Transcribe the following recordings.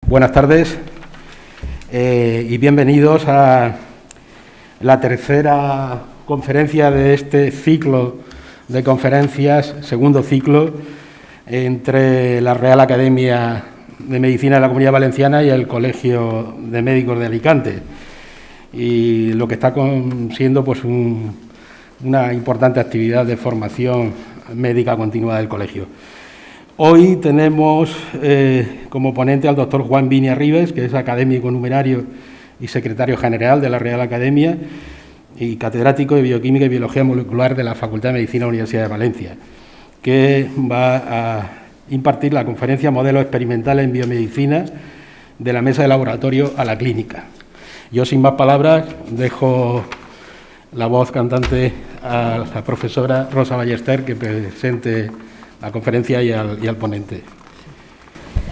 Buenas tardes y bienvenidos a la tercera conferencia de este ciclo de conferencias, segundo ciclo, entre la Real Academia de Medicina de la Comunidad Valenciana y el Colegio de Médicos de Alicante. Y lo que está siendo pues una importante actividad de formación médica continua del colegio. Hoy tenemos como ponente al doctor Juan Viñarribes, que es académico numerario y secretario general de la Real Academia y catedrático de Bioquímica y Biología Molecular de la Facultad de Medicina de la Universidad de Valencia, que va a impartir la conferencia Modelos Experimentales en Biomedicina de la Mesa de Laboratorio a la Clínica. Yo, sin más palabras, dejo la voz cantante a la profesora Rosa Ballester, que presente la conferencia y al ponente.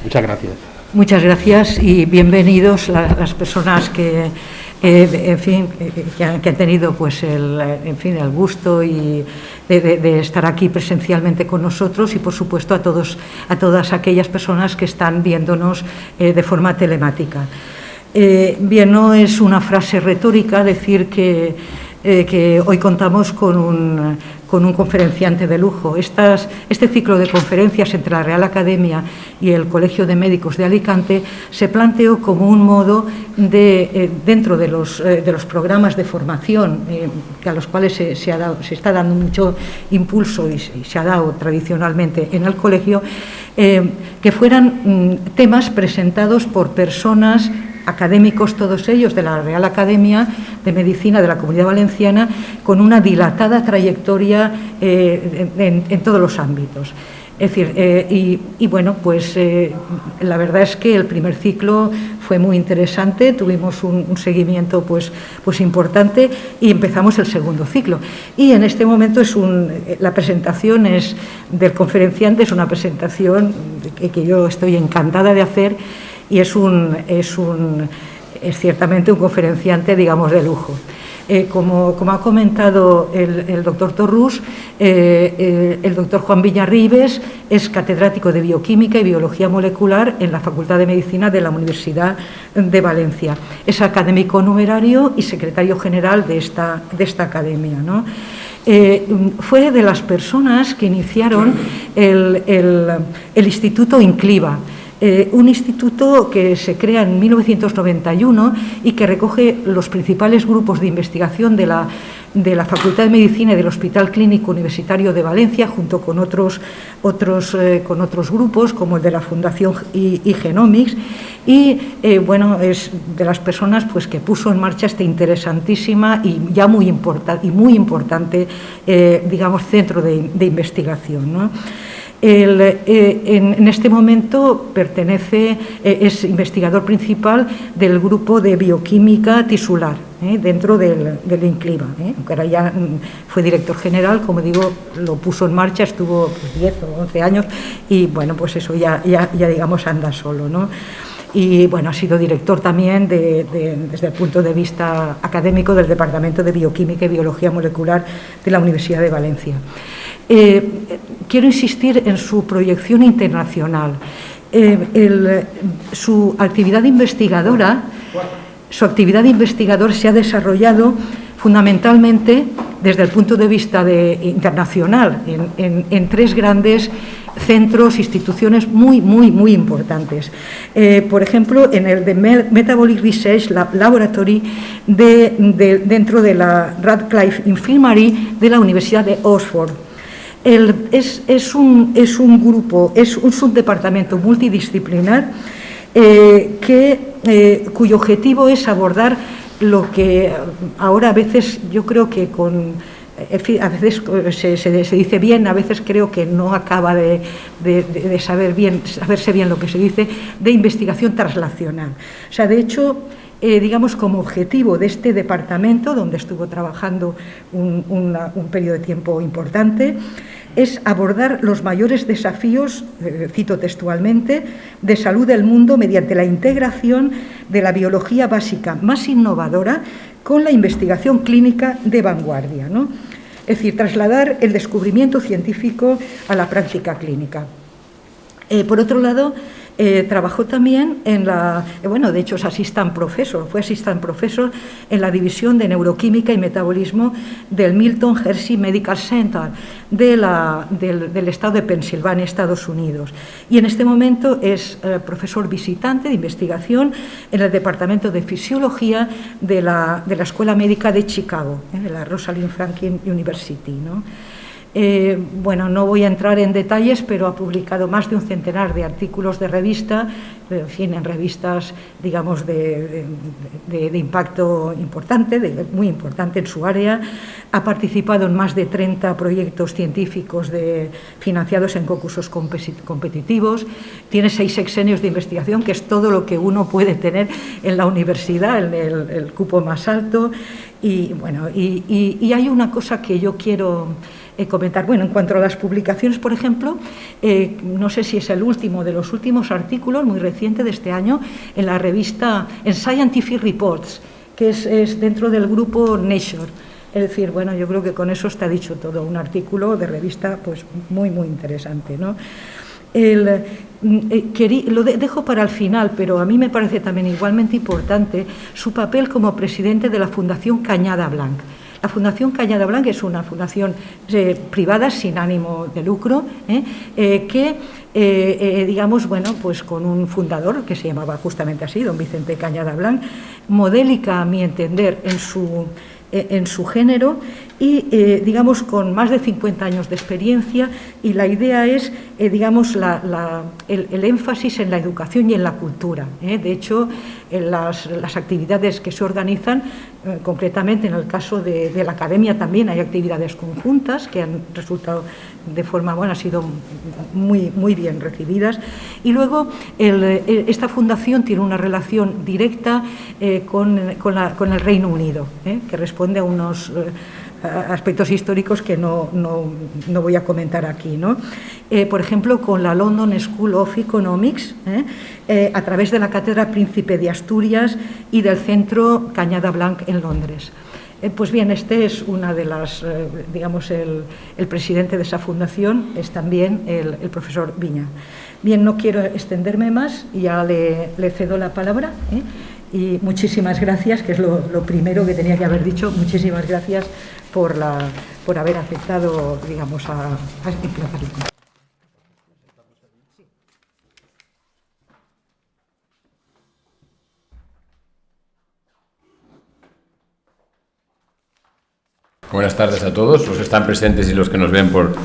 Muchas gracias. Muchas gracias y bienvenidos las personas que han tenido pues el gusto y de estar aquí presencialmente con nosotros y por supuesto a todas aquellas personas que están viéndonos de forma telemática. Bien, no es una frase retórica decir que hoy contamos con un conferenciante de lujo. Este ciclo de conferencias entre la Real Academia y el Colegio de Médicos de Alicante se planteó como un modo dentro de los programas de formación a los cuales se está dando mucho impulso y se ha dado tradicionalmente en el colegio, que fueran temas presentados por personas académicos, todos ellos de la Real Academia de Medicina de la Comunidad Valenciana, con una dilatada trayectoria en todos los ámbitos. Es decir, bueno, pues la verdad es que el primer ciclo fue muy interesante, tuvimos un seguimiento pues importante y empezamos el segundo ciclo. Y en este momento la presentación del conferenciante es una presentación que yo estoy encantada de hacer y es ciertamente un conferenciante, digamos, de lujo. Como ha comentado el doctor Torrús, el doctor Juan Viñarribes es catedrático de Bioquímica y Biología Molecular en la Facultad de Medicina de la Universidad de Valencia. Es académico numerario y secretario general de esta academia, ¿no? Fue de las personas que iniciaron el Instituto Incliva. Un instituto que se crea en 1991 y que recoge los principales grupos de investigación de la Facultad de Medicina y del Hospital Clínico Universitario de Valencia, junto con otros grupos, como el de la Fundación Genomics, y bueno, es de las personas pues que puso en marcha esta interesantísima y ya muy importante digamos, centro de investigación, ¿no? En este momento es investigador principal del grupo de bioquímica tisular dentro del INCLIVA, aunque ahora ya fue director general, como digo, lo puso en marcha, estuvo 10 o 11 años y bueno, pues eso ya digamos anda solo, ¿no? Y bueno, ha sido director también desde el punto de vista académico del Departamento de Bioquímica y Biología Molecular de la Universidad de Valencia. Quiero insistir en su proyección internacional. Su actividad investigadora se ha desarrollado fundamentalmente desde el punto de vista internacional en tres grandes centros, instituciones muy importantes. Por ejemplo, en el de Metabolic Research Laboratory dentro de la Radcliffe Infirmary de la Universidad de Oxford. Es un subdepartamento multidisciplinar cuyo objetivo es abordar lo que ahora a veces yo creo que a veces se dice bien, a veces creo que no acaba de saberse bien lo que se dice, de investigación translacional. O sea, de hecho, digamos, como objetivo de este departamento, donde estuvo trabajando un periodo de tiempo importante, es abordar los mayores desafíos, cito textualmente, de salud del mundo mediante la integración de la biología básica más innovadora con la investigación clínica de vanguardia, ¿no? Es decir, trasladar el descubrimiento científico a la práctica clínica. Por otro lado, Trabajó también en la, bueno, de hecho es fue assistant professor en la división de neuroquímica y metabolismo del Milton Hershey Medical Center del estado de Pensilvania, Estados Unidos. Y en este momento es profesor visitante de investigación en el Departamento de Fisiología de la Escuela Médica de Chicago, de la Rosalind Franklin University, ¿no? Bueno, no voy a entrar en detalles, pero ha publicado más de un centenar de artículos de revista, en fin, en revistas, digamos, de impacto importante, muy importante en su área. Ha participado en más de 30 proyectos científicos financiados en concursos competitivos. Tiene 6 sexenios de investigación, que es todo lo que uno puede tener en la universidad, el cupo más alto. Y, bueno, y hay una cosa que yo quiero comentar. Bueno, en cuanto a las publicaciones, por ejemplo, no sé si es el último de los últimos artículos, muy reciente de este año, en la revista, en Scientific Reports, que es dentro del grupo Nature. Es decir, bueno, yo creo que con eso está dicho todo, un artículo de revista pues muy, muy interesante, ¿no? Lo dejo para el final, pero a mí me parece también igualmente importante su papel como presidente de la Fundación Cañada Blanc. La Fundación Cañada Blanc es una fundación privada sin ánimo de lucro, que, digamos, bueno, pues con un fundador que se llamaba justamente así, don Vicente Cañada Blanc, modélica a mi entender en su género y, digamos, con más de 50 años de experiencia, y la idea es, digamos, el énfasis en la educación y en la cultura. De hecho, en las actividades que se organizan, concretamente en el caso de la academia también hay actividades conjuntas que han resultado de forma, bueno, han sido muy, muy bien recibidas. Y luego esta fundación tiene una relación directa con el Reino Unido, que responde a unos aspectos históricos que no voy a comentar aquí, ¿no? Por ejemplo, con la London School of Economics, a través de la Cátedra Príncipe de Asturias y del Centro Cañada Blanc en Londres. Pues bien, este es una de las, digamos, el presidente de esa fundación es también el profesor Viña. Bien, no quiero extenderme más, ya le cedo la palabra, y muchísimas gracias, que es lo primero que tenía que haber dicho. Muchísimas gracias por haber aceptado, digamos, a emplazarle. Buenas tardes a todos, los que están presentes y los que nos ven por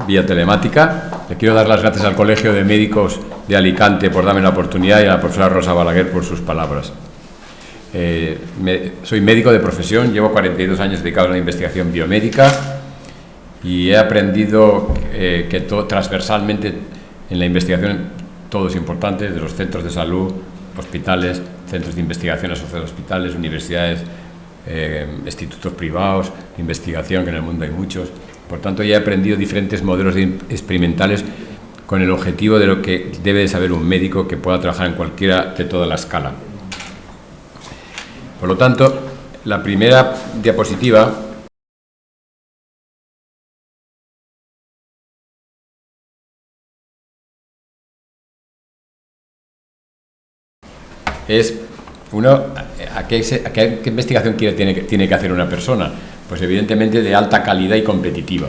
vía telemática. Le quiero dar las gracias al Colegio de Médicos de Alicante por darme la oportunidad y a la profesora Rosa Balaguer por sus palabras. Soy médico de profesión, llevo 42 años dedicado a la investigación biomédica y he aprendido que transversalmente en la investigación todo es importante, desde los centros de salud, hospitales, centros de investigación asociados a hospitales, universidades, institutos privados de investigación, que en el mundo hay muchos. Por tanto, ya he aprendido diferentes modelos experimentales con el objetivo de lo que debe de saber un médico que pueda trabajar en cualquiera de toda la escala. Por lo tanto, la primera diapositiva es ¿qué investigación tiene que hacer una persona? Pues evidentemente de alta calidad y competitiva.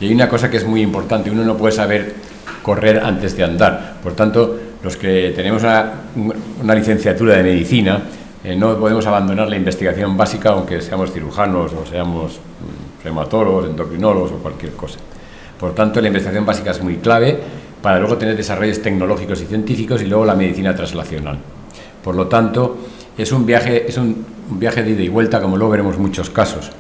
Y hay una cosa que es muy importante: uno no puede saber correr antes de andar. Por tanto, los que tenemos una licenciatura de medicina, no podemos abandonar la investigación básica, aunque seamos cirujanos o seamos reumatólogos, endocrinólogos o cualquier cosa. Por tanto, la investigación básica es muy clave para luego tener desarrollos tecnológicos y científicos y luego la medicina translacional. Por lo tanto, es un viaje de ida y vuelta, como luego veremos muchos casos.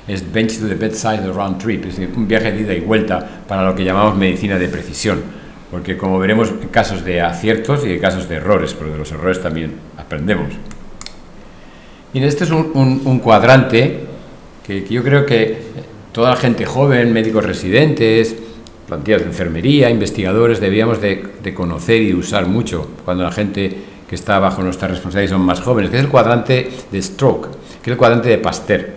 Es bench to the bedside, the round trip, es decir, un viaje de ida y vuelta para lo que llamamos medicina de precisión, porque como veremos, casos de aciertos y de casos de errores, pero de los errores también aprendemos. Y este es un cuadrante que yo creo que toda la gente joven, médicos residentes, plantillas de enfermería, investigadores, deberíamos de conocer y usar mucho cuando la gente que está bajo nuestra responsabilidad son más jóvenes, que es el cuadrante de Stroke, que es el cuadrante de Pasteur.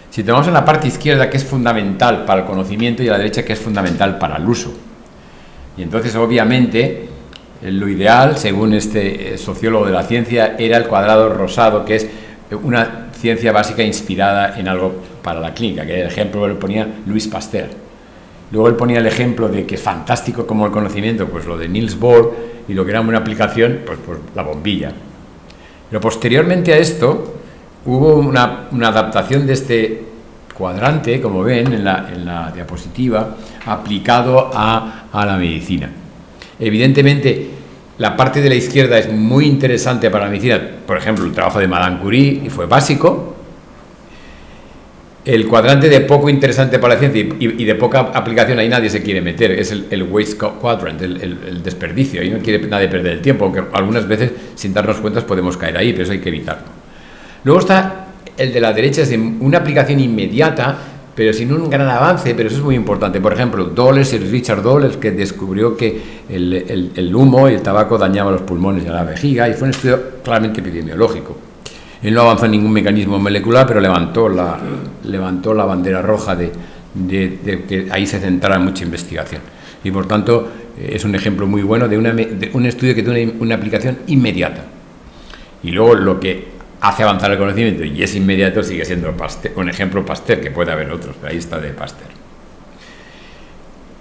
Si tomamos en la parte izquierda, que es fundamental para el conocimiento, y a la derecha, que es fundamental para el uso. Y entonces, obviamente, lo ideal, según este sociólogo de la ciencia, era el cuadrado rosado, que es una ciencia básica inspirada en algo para la clínica, que el ejemplo lo ponía Louis Pasteur. Luego él ponía el ejemplo de que es fantástico como el conocimiento, pues lo de Niels Bohr, y lo que era una aplicación, pues la bombilla. Pero posteriormente a esto hubo una adaptación de este cuadrante, como ven en la diapositiva, aplicado a la medicina. Evidentemente, la parte de la izquierda es muy interesante para la medicina, por ejemplo, el trabajo de Madame Curie, y fue básico. El cuadrante de poco interesante para la ciencia y de poca aplicación, ahí nadie se quiere meter, es el waste quadrant, el desperdicio, ahí no quiere nadie perder el tiempo, aunque algunas veces, sin darnos cuenta, podemos caer ahí, pero eso hay que evitarlo. Luego está el de la derecha, es de una aplicación inmediata, pero sin un gran avance, pero eso es muy importante. Por ejemplo, Doles, Richard Doles, que descubrió que el humo y el tabaco dañaba los pulmones y la vejiga, y fue un estudio claramente epidemiológico. Él no avanzó en ningún mecanismo molecular, pero levantó la bandera roja de que ahí se centrara mucha investigación. Y por tanto, es un ejemplo muy bueno de un estudio que tiene una aplicación inmediata. Y luego lo que hace avanzar el conocimiento y es inmediato sigue siendo Pasteur, un ejemplo Pasteur, que puede haber otros, pero ahí está de Pasteur.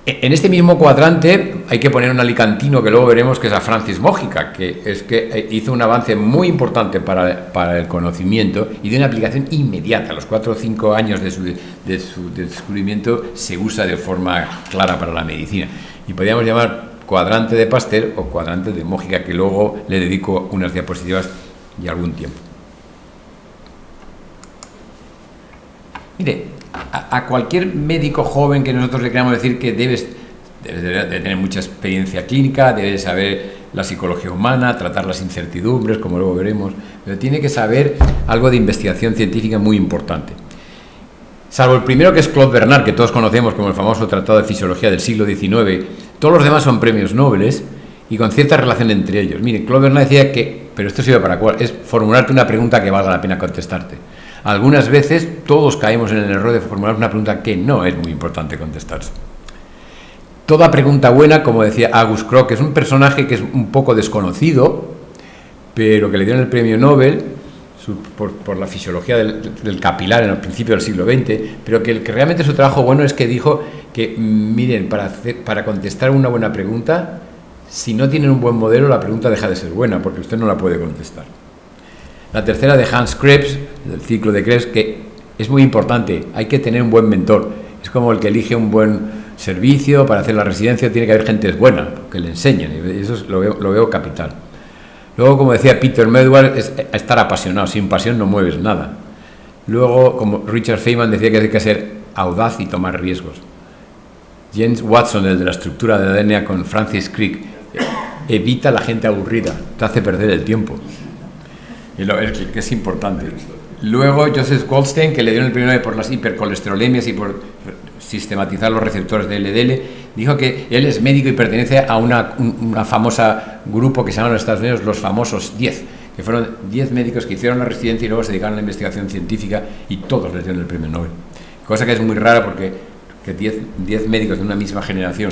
En este mismo cuadrante hay que poner un alicantino que luego veremos, que es a Francis Mojica, que hizo un avance muy importante para el conocimiento y de una aplicación inmediata. A los 4 o 5 años de su descubrimiento se usa de forma clara para la medicina. Y podríamos llamar cuadrante de Pasteur o cuadrante de Mojica, que luego le dedico unas diapositivas y algún tiempo. Mire, a cualquier médico joven que nosotros le queramos decir que debes de tener mucha experiencia clínica, debe saber la psicología humana, tratar las incertidumbres, como luego veremos, pero tiene que saber algo de investigación científica muy importante. Salvo el primero, que es Claude Bernard, que todos conocemos como el famoso Tratado de Fisiología del siglo XIX, todos los demás son premios Nobel y con cierta relación entre ellos. Mire, Claude Bernard decía que, pero esto sirve para cuál, es formularte una pregunta que valga la pena contestarte. Algunas veces todos caemos en el error de formular una pregunta que no es muy importante contestarse. Toda pregunta buena, como decía Auguste Krogh, que es un personaje que es un poco desconocido, pero que le dieron el premio Nobel por la fisiología del capilar en el principio del siglo XX, pero que realmente su trabajo bueno es que dijo que, miren, para contestar una buena pregunta, si no tienen un buen modelo, la pregunta deja de ser buena, porque usted no la puede contestar. La tercera, de Hans Krebs, el ciclo de Krebs, que es muy importante, hay que tener un buen mentor. Es como el que elige un buen servicio para hacer la residencia, tiene que haber gente buena, que le enseñen, y eso lo veo capital. Luego, como decía Peter Medward, es estar apasionado, sin pasión no mueves nada. Luego, como Richard Feynman decía, que hay que ser audaz y tomar riesgos. James Watson, el de la estructura de ADN, con Francis Crick, evita a la gente aburrida, te hace perder el tiempo. Que es importante. Luego Joseph Goldstein, que le dieron el premio Nobel por las hipercolesterolemias y por sistematizar los receptores de LDL, dijo que él es médico y pertenece a una famosa grupo que se llama en los Estados Unidos los famosos 10, que fueron 10 médicos que hicieron la residencia y luego se dedicaron a la investigación científica y todos les dieron el premio Nobel. Cosa que es muy rara porque que 10 médicos de una misma generación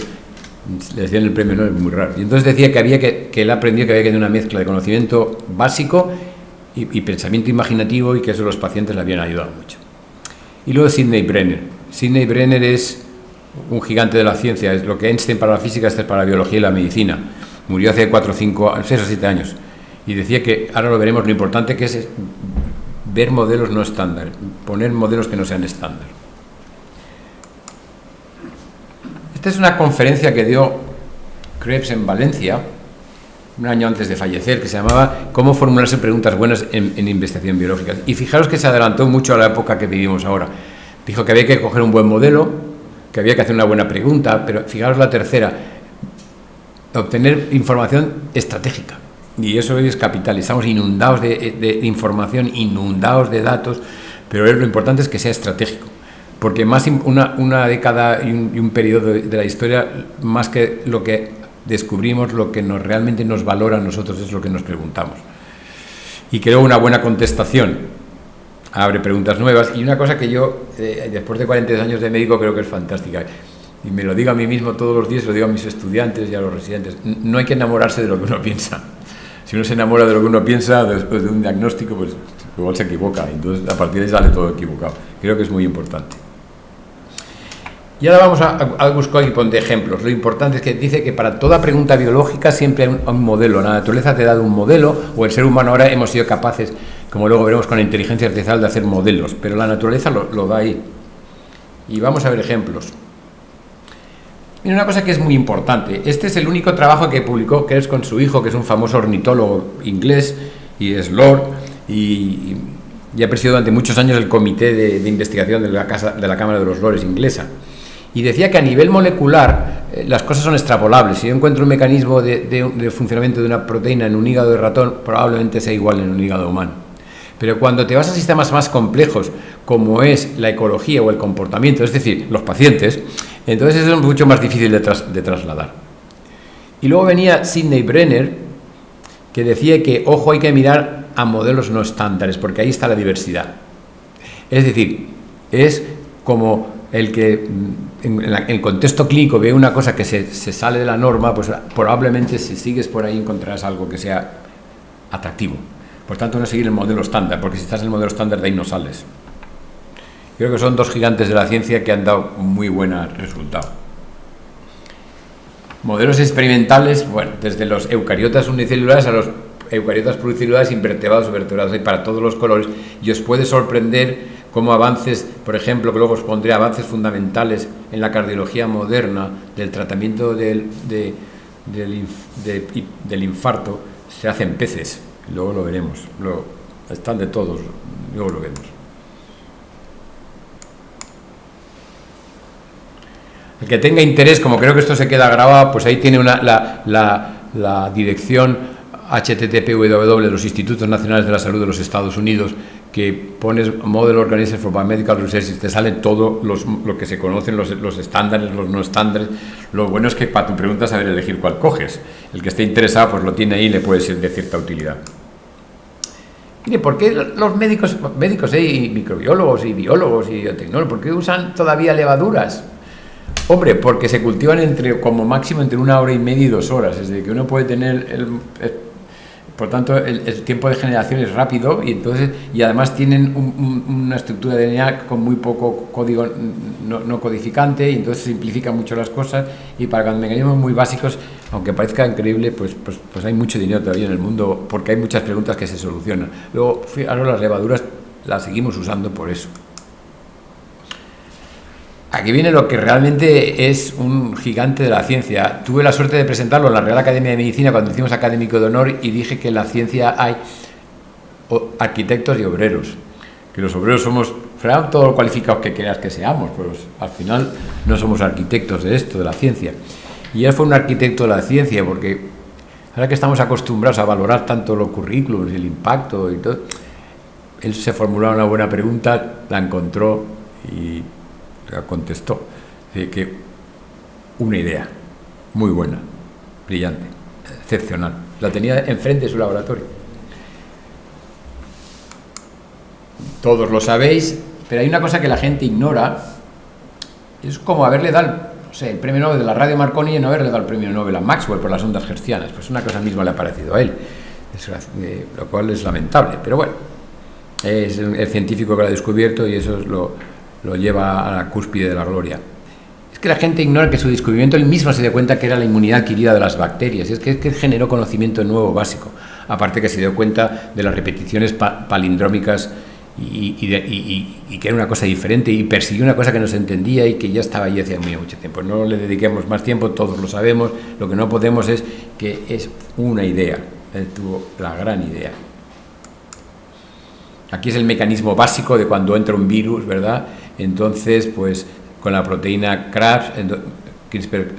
les dieron el premio Nobel es muy raro. Y entonces decía que él aprendió que había que tener una mezcla de conocimiento básico y pensamiento imaginativo, y que eso los pacientes le habían ayudado mucho. Y luego Sidney Brenner. Sidney Brenner es un gigante de la ciencia, es lo que Einstein para la física, este para la biología y la medicina. Murió hace 6 o 7 años. Y decía que, ahora lo veremos, lo importante que es ver modelos no estándar, poner modelos que no sean estándar. Esta es una conferencia que dio Krebs en Valencia, un año antes de fallecer, que se llamaba ¿Cómo formularse preguntas buenas en investigación biológica? Y fijaros que se adelantó mucho a la época que vivimos ahora. Dijo que había que coger un buen modelo, que había que hacer una buena pregunta, pero fijaros la tercera, obtener información estratégica. Y eso es capital. Estamos inundados de información, inundados de datos, pero lo importante es que sea estratégico. Porque más una década y un periodo de la historia, más que lo que descubrimos, lo que realmente nos valora a nosotros es lo que nos preguntamos. Y creo una buena contestación abre preguntas nuevas. Y una cosa que yo, después de 42 años de médico, creo que es fantástica. y me lo digo a mí mismo todos los días, lo digo a mis estudiantes y a los residentes, no hay que enamorarse de lo que uno piensa. Si uno se enamora de lo que uno piensa después de un diagnóstico, pues igual se equivoca, entonces a partir de ahí sale todo equivocado. Creo que es muy importante. Y ahora vamos a buscar y poner ejemplos. Lo importante es que dice que para toda pregunta biológica siempre hay un modelo. La naturaleza te ha dado un modelo, o el ser humano ahora hemos sido capaces, como luego veremos con la inteligencia artificial, de hacer modelos, pero la naturaleza lo da ahí. Y vamos a ver ejemplos. Mira, una cosa que es muy importante. Este es el único trabajo que publicó Kells con su hijo, que es un famoso ornitólogo inglés, y es Lord, y ha presidido durante muchos años el comité de investigación de la Cámara de los Lores inglesa. Y decía que a nivel molecular las cosas son extrapolables. Si yo encuentro un mecanismo de funcionamiento de una proteína en un hígado de ratón, probablemente sea igual en un hígado humano. Pero cuando te vas a sistemas más complejos, como es la ecología o el comportamiento, es decir, los pacientes, entonces eso es mucho más difícil de trasladar. Y luego venía Sidney Brenner, que decía que, ojo, hay que mirar a modelos no estándares, porque ahí está la diversidad. Es decir, es como el que en el contexto clínico ve una cosa que se sale de la norma, pues probablemente si sigues por ahí encontrarás algo que sea atractivo. Por tanto, no seguir el modelo estándar, porque si estás en el modelo estándar de ahí no sales. Creo que son dos gigantes de la ciencia que han dado muy buen resultado. Modelos experimentales, bueno, desde los eucariotas unicelulares a los eucariotas pluricelulares, invertebrados o vertebrados, hay para todos los colores, y os puede sorprender cómo avances, por ejemplo, que luego os pondré avances fundamentales en la cardiología moderna del tratamiento del infarto, se hacen peces. Luego lo veremos, están de todos, luego lo vemos. El que tenga interés, como creo que esto se queda grabado, pues ahí tiene la dirección http://www de los Institutos Nacionales de la Salud de los Estados Unidos, que pones Model Organism for Biomedical Research y te sale todo lo que se conocen, los estándares, los no estándares. Lo bueno es que para tu pregunta saber elegir cuál coges. El que esté interesado pues lo tiene ahí y le puede ser de cierta utilidad. Mire, ¿por qué los médicos y microbiólogos y biólogos y biotecnólogos, por qué usan todavía levaduras? Hombre, porque se cultivan como máximo entre 1 hora y media y 2 horas, es decir, que uno puede tener por tanto el tiempo de generación es rápido y además tienen una estructura de DNA con muy poco código no codificante, y entonces simplifica mucho las cosas, y para mecanismos muy básicos, aunque parezca increíble, pues hay mucho dinero todavía en el mundo, porque hay muchas preguntas que se solucionan. Luego, ahora las levaduras las seguimos usando por eso. Aquí viene lo que realmente es un gigante de la ciencia. Tuve la suerte de presentarlo en la Real Academia de Medicina cuando hicimos académico de honor, y dije que en la ciencia hay arquitectos y obreros, que los obreros somos todos los cualificados que quieras que seamos, pues al final no somos arquitectos de esto, de la ciencia. Y él fue un arquitecto de la ciencia, porque ahora que estamos acostumbrados a valorar tanto los currículums y el impacto y todo, él se formuló una buena pregunta, la encontró y contestó, de que una idea muy buena, brillante, excepcional, la tenía enfrente de su laboratorio. Todos lo sabéis, pero hay una cosa que la gente ignora, es como haberle dado, no sé, el premio Nobel de la radio Marconi y no haberle dado el premio Nobel a Maxwell por las ondas hertzianas, pues una cosa misma le ha parecido a él, lo cual es lamentable, pero bueno, es el científico que lo ha descubierto y eso es lo lleva a la cúspide de la gloria. Es que la gente ignora que su descubrimiento él mismo se dio cuenta que era la inmunidad adquirida de las bacterias, es que generó conocimiento nuevo básico, aparte que se dio cuenta de las repeticiones palindrómicas y que era una cosa diferente, y persiguió una cosa que no se entendía y que ya estaba allí hacía mucho tiempo. No le dediquemos más tiempo, todos lo sabemos, lo que no podemos es que es una idea, él tuvo la gran idea. Aquí es el mecanismo básico de cuando entra un virus, ¿verdad? Entonces, pues con la proteína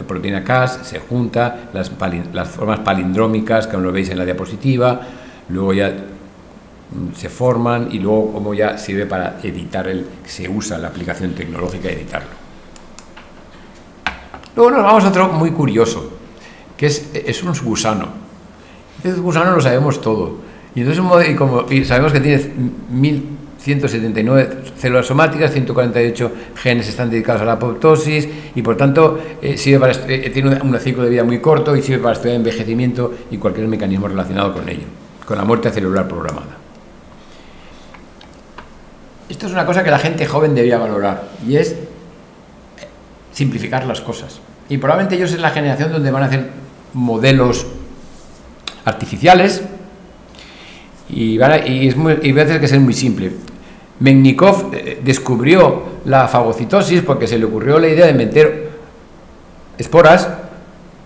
proteína Cas se junta las formas palindrómicas, como lo veis en la diapositiva, luego ya se forman y luego como ya sirve para editar, se usa la aplicación tecnológica de editarlo. Luego nos vamos a otro muy curioso, que es un gusano. El gusano lo sabemos todo. Y entonces y sabemos que tiene 179 células somáticas, 148 genes están dedicados a la apoptosis y por tanto sirve para tiene un ciclo de vida muy corto y sirve para estudiar envejecimiento y cualquier mecanismo relacionado con ello, con la muerte celular programada. Esto es una cosa que la gente joven debería valorar y es simplificar las cosas. Y probablemente ellos es la generación donde van a hacer modelos artificiales y veces hay que ser muy simple. Mechnikov descubrió la fagocitosis porque se le ocurrió la idea de meter esporas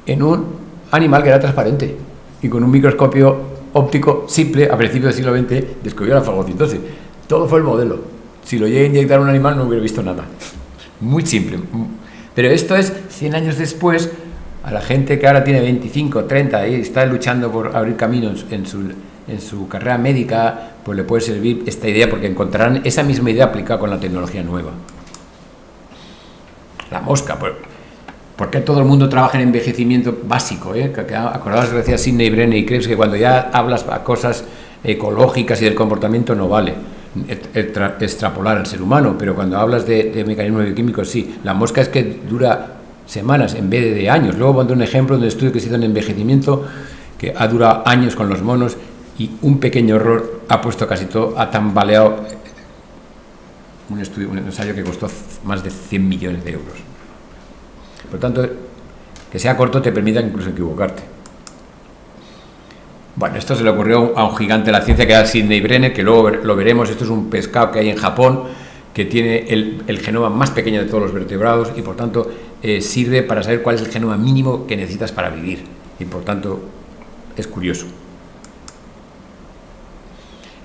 en un animal que era transparente y con un microscopio óptico simple a principios del siglo XX descubrió la fagocitosis. Todo fue el modelo. Si lo llega a inyectar a un animal no hubiera visto nada. Muy simple. Pero esto es 100 años después, a la gente que ahora tiene 25, 30 y está luchando por abrir caminos en su carrera médica, pues le puede servir esta idea porque encontrarán esa misma idea aplicada con la tecnología nueva. La mosca, ¿por qué todo el mundo trabaja en envejecimiento básico? Acordaos que decía Sidney Brenner y Krebs que cuando ya hablas a cosas ecológicas y del comportamiento no vale extrapolar al ser humano, pero cuando hablas de mecanismos bioquímicos sí. La mosca es que dura semanas en vez de años. Luego pondré un ejemplo de un estudio que se hizo en envejecimiento que ha durado años con los monos y un pequeño error ha puesto casi todo, ha tambaleado un ensayo que costó más de 100 millones de euros. Por tanto, que sea corto te permite incluso equivocarte. Bueno, esto se le ocurrió a un gigante de la ciencia que era Sidney Brenner, que luego lo veremos. Esto es un pescado que hay en Japón, que tiene el genoma más pequeño de todos los vertebrados y por tanto sirve para saber cuál es el genoma mínimo que necesitas para vivir y por tanto es curioso.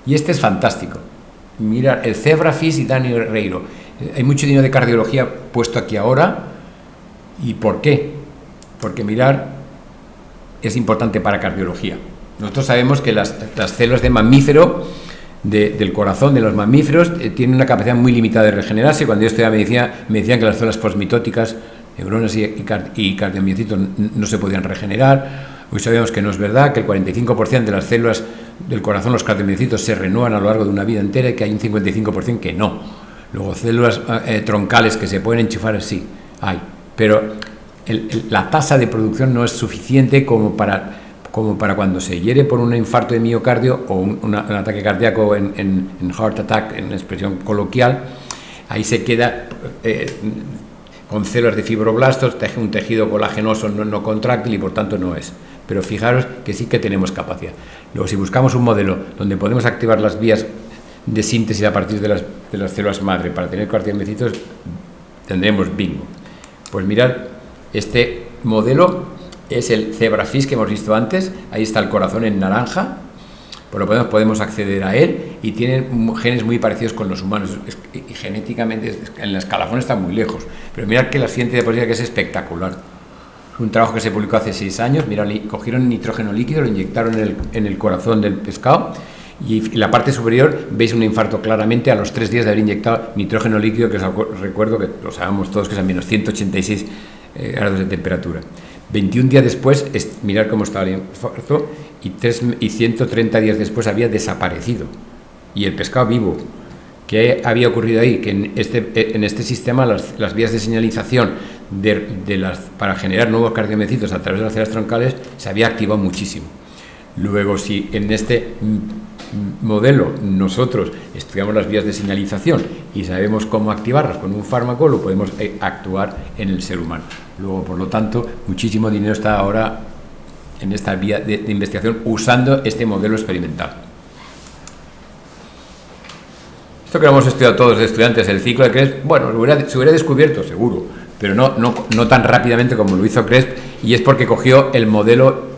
Y este es fantástico. Mira, el zebrafish y Dani Herreiro. Hay mucho dinero de cardiología puesto aquí ahora. ¿Y por qué? Porque mirar es importante para cardiología. Nosotros sabemos que las células de mamífero, del corazón de los mamíferos, tienen una capacidad muy limitada de regenerarse. Cuando yo estudiaba medicina, me decían que las células posmitóticas, neuronas y cardiomiocitos no se podían regenerar. Hoy sabemos que no es verdad, que el 45% de las células del corazón, los cardiomiocitos, se renuevan a lo largo de una vida entera y que hay un 55% que no. Luego, células troncales que se pueden enchufar, sí, hay. Pero la tasa de producción no es suficiente como para cuando se hiere por un infarto de miocardio o un ataque cardíaco en heart attack, en expresión coloquial, ahí se queda con células de fibroblastos, un tejido colagenoso no contráctil y por tanto no es. Pero fijaros que sí que tenemos capacidad. Luego, si buscamos un modelo donde podemos activar las vías de síntesis a partir de las células madre para tener cardiomiocitos, tendremos bingo. Pues mirad, este modelo es el zebrafish que hemos visto antes. Ahí está el corazón en naranja, por lo menos podemos acceder a él y tienen genes muy parecidos con los humanos y genéticamente en el escalafón está muy lejos, pero mirad que la siguiente diapositiva que es espectacular. Es un trabajo que se publicó hace 6 años. Mirad, cogieron nitrógeno líquido, lo inyectaron en el corazón del pescado y en la parte superior veis un infarto claramente a los 3 días de haber inyectado nitrógeno líquido, que os recuerdo que lo sabemos todos que es a menos 186 grados de temperatura. 21 días después, mirad cómo estaba el infarto, y 130 días después había desaparecido. Y el pescado vivo. ¿Qué había ocurrido ahí? Que en este sistema las vías de señalización para generar nuevos cardiomiocitos a través de las células troncales se había activado muchísimo. Luego, si en este modelo nosotros estudiamos las vías de señalización y sabemos cómo activarlas con un fármaco, lo podemos actuar en el ser humano. Luego, por lo tanto, muchísimo dinero está ahora en esta vía de investigación usando este modelo experimental. Esto que lo hemos estudiado todos los estudiantes, el ciclo de Krebs, bueno, se hubiera descubierto, seguro, pero no tan rápidamente como lo hizo Krebs, y es porque cogió el modelo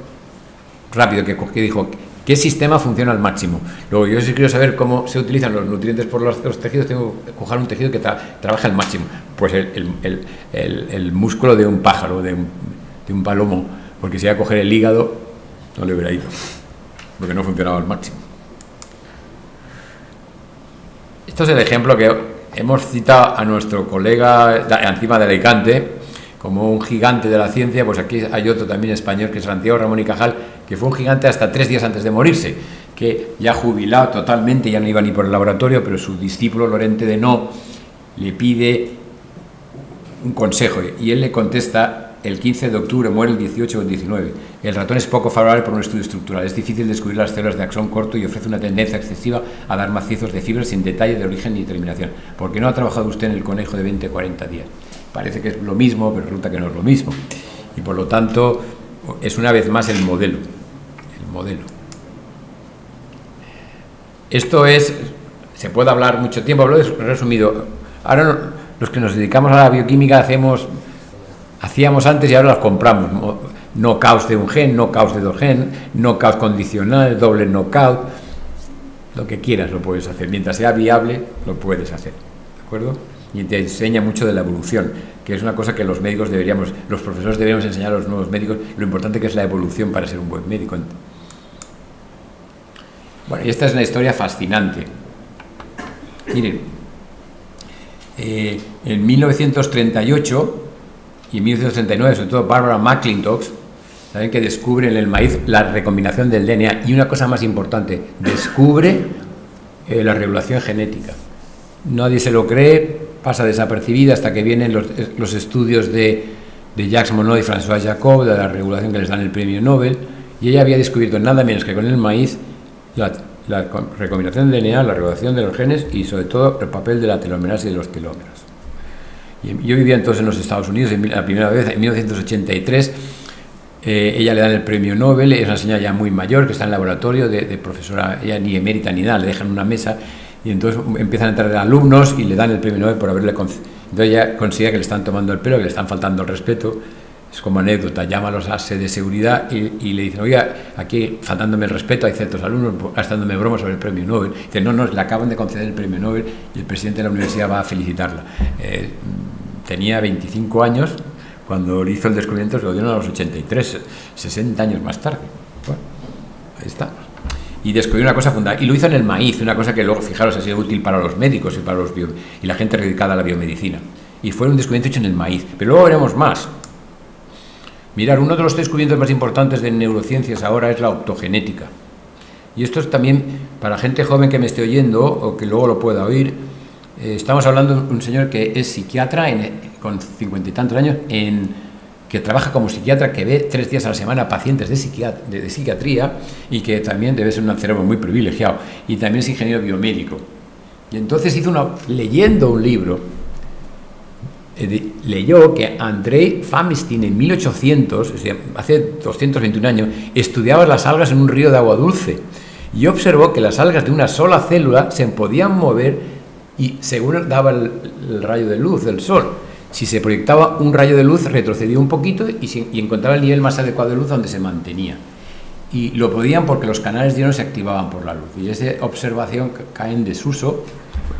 rápido que cogió y dijo, ¿qué sistema funciona al máximo? Luego, yo si quiero saber cómo se utilizan los nutrientes por los tejidos, tengo que coger un tejido que trabaja al máximo. Pues el músculo de un pájaro, de un palomo, porque si iba a coger el hígado, no le hubiera ido, porque no funcionaba al máximo. Esto es el ejemplo que hemos citado a nuestro colega encima de Alicante, como un gigante de la ciencia. Pues aquí hay otro también español, que es Santiago Ramón y Cajal, que fue un gigante hasta 3 días antes de morirse, que ya jubilado totalmente, ya no iba ni por el laboratorio, pero su discípulo Lorente de No le pide un consejo y él le contesta: el 15 de octubre, muere el 18 o el 19. El ratón es poco favorable por un estudio estructural. Es difícil descubrir las células de axón corto y ofrece una tendencia excesiva a dar macizos de fibras sin detalle de origen ni terminación. ¿Por qué no ha trabajado usted en el conejo de 20 o 40 días? Parece que es lo mismo, pero resulta que no es lo mismo. Y por lo tanto, es una vez más el modelo. El modelo. Esto es... Se puede hablar mucho tiempo, hablo resumido. Ahora los que nos dedicamos a la bioquímica hacíamos antes y ahora las compramos. Knockouts de un gen, knockouts de dos genes, knockouts condicionales, doble knockout. Lo que quieras lo puedes hacer. Mientras sea viable, lo puedes hacer. ¿De acuerdo? Y te enseña mucho de la evolución, que es una cosa que los médicos los profesores deberíamos enseñar a los nuevos médicos, lo importante que es la evolución para ser un buen médico. Bueno, y esta es una historia fascinante. Miren, en 1938 y en 1939, sobre todo Barbara McClintock, saben que descubre en el maíz la recombinación del DNA, y una cosa más importante, descubre la regulación genética. Nadie se lo cree, pasa desapercibida hasta que vienen los estudios de Jacques Monod y François Jacob, de la regulación que les dan el premio Nobel, y ella había descubierto nada menos que con el maíz la recombinación del DNA, la regulación de los genes y sobre todo el papel de la telomerasa y de los telómeros. Yo vivía entonces en los Estados Unidos, la primera vez, en 1983, ella le dan el premio Nobel, es una señora ya muy mayor que está en el laboratorio de profesora, ella ni emérita ni nada, le dejan una mesa y entonces empiezan a entrar alumnos y le dan el premio Nobel por haberle entonces ella considera que le están tomando el pelo, que le están faltando el respeto. Es como anécdota, llama a los ases de seguridad y le dicen: oiga, aquí faltándome el respeto, hay ciertos alumnos gastándome bromas sobre el premio Nobel. Dice: no, le acaban de conceder el premio Nobel y el presidente de la universidad va a felicitarla. Tenía 25 años cuando le hizo el descubrimiento, se lo dieron a los 83, 60 años más tarde. Bueno, ahí está. Y descubrió una cosa fundamental, y lo hizo en el maíz, una cosa que luego, fijaros, ha sido útil para los médicos y para y la gente dedicada a la biomedicina. Y fue un descubrimiento hecho en el maíz, pero luego veremos más. Mirad, uno de los descubrimientos más importantes de neurociencias ahora es la optogenética. Y esto es también para gente joven que me esté oyendo o que luego lo pueda oír. Estamos hablando de un señor que es psiquiatra con 50 y tantos años, que trabaja como psiquiatra, que ve 3 días a la semana pacientes de psiquiatría y que también debe ser un cerebro muy privilegiado. Y también es ingeniero biomédico. Y entonces leyendo un libro, leyó que Andrei Famistin en 1800, es decir, hace 221 años, estudiaba las algas en un río de agua dulce y observó que las algas de una sola célula se podían mover y según daba el rayo de luz del sol. Si se proyectaba un rayo de luz, retrocedía un poquito y encontraba el nivel más adecuado de luz donde se mantenía. Y lo podían porque los canales de iones se activaban por la luz. Y esa observación cae en desuso,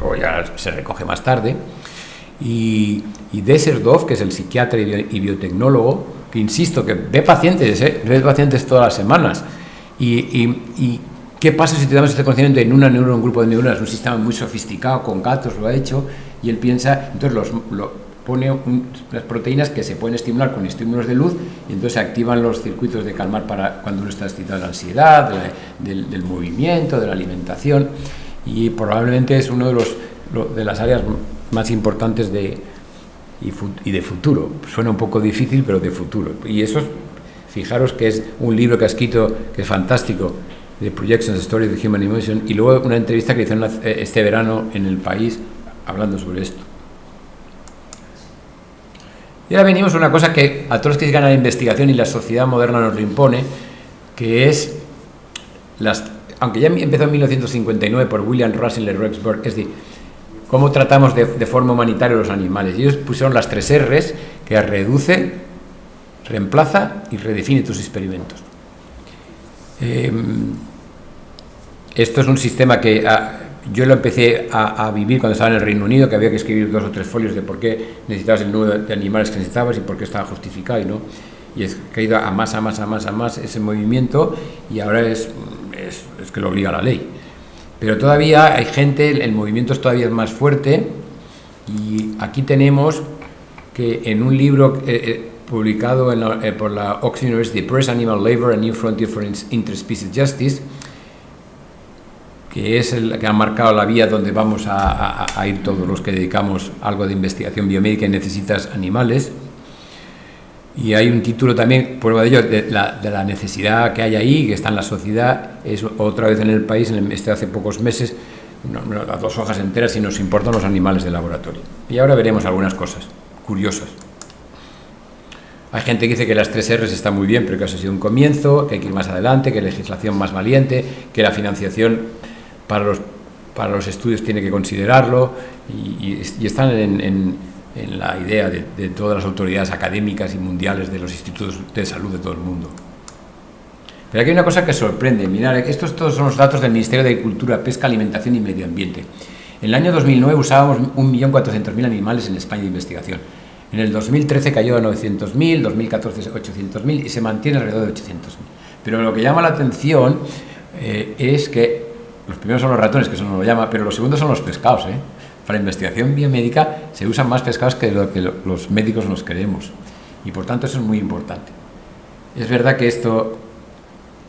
o ya se recoge más tarde. Y Desertov, que es el psiquiatra y biotecnólogo, que insisto, que ve pacientes todas las semanas. Y ¿qué pasa si te damos este conocimiento en un grupo de neuronas? Un sistema muy sofisticado, con gatos lo ha hecho, y él piensa, entonces pone las proteínas que se pueden estimular con estímulos de luz, y entonces se activan los circuitos de calmar para cuando uno está excitado de la ansiedad, del movimiento, de la alimentación, y probablemente es uno de las áreas más importantes de futuro. Suena un poco difícil, pero de futuro. Y eso, fijaros que es un libro que ha escrito, que es fantástico, The Projections Story of the Human Emotion, y luego una entrevista que hizo este verano en El País, hablando sobre esto. Y ahora venimos a una cosa que a todos los que llegan a la investigación y la sociedad moderna nos lo impone, que es, aunque ya empezó en 1959 por William Russell y Rexburg, es decir, cómo tratamos de forma humanitaria los animales. Y ellos pusieron las 3 R's, que reduce, reemplaza y redefine tus experimentos. Esto es un sistema que yo lo empecé a vivir cuando estaba en el Reino Unido, que había que escribir 2 o 3 folios de por qué necesitabas el número de animales que necesitabas y por qué estaba justificado, ¿no? Y es que ha ido a más ese movimiento, y ahora es que lo obliga la ley. Pero todavía hay gente, el movimiento es todavía más fuerte, y aquí tenemos que en un libro publicado por la Oxford University Press, Animal Labor, A New Frontier for Interspecies Justice, que es el que ha marcado la vía donde vamos a ir todos los que dedicamos algo de investigación biomédica y necesitas animales. Y hay un título también, prueba de ello, de la necesidad que hay ahí, que está en la sociedad, es otra vez en el país, hace pocos meses, las 2 hojas enteras, si nos importan los animales de laboratorio. Y ahora veremos algunas cosas curiosas. Hay gente que dice que las 3 R's están muy bien, pero que eso ha sido un comienzo, que hay que ir más adelante, que legislación más valiente, que la financiación para los estudios tiene que considerarlo, y están en la idea de todas las autoridades académicas y mundiales de los institutos de salud de todo el mundo. Pero aquí hay una cosa que sorprende. Mirad, estos todos son los datos del Ministerio de Agricultura, Pesca, Alimentación y Medio Ambiente. En el año 2009 usábamos 1.400.000 animales en España de investigación. En el 2013 cayó a 900.000, 2014 800.000 y se mantiene alrededor de 800.000. Pero lo que llama la atención es que los primeros son los ratones, que eso no lo llama, pero los segundos son los pescados. Para investigación biomédica se usan más pescados que lo que los médicos nos creemos. Y por tanto eso es muy importante. Es verdad que esto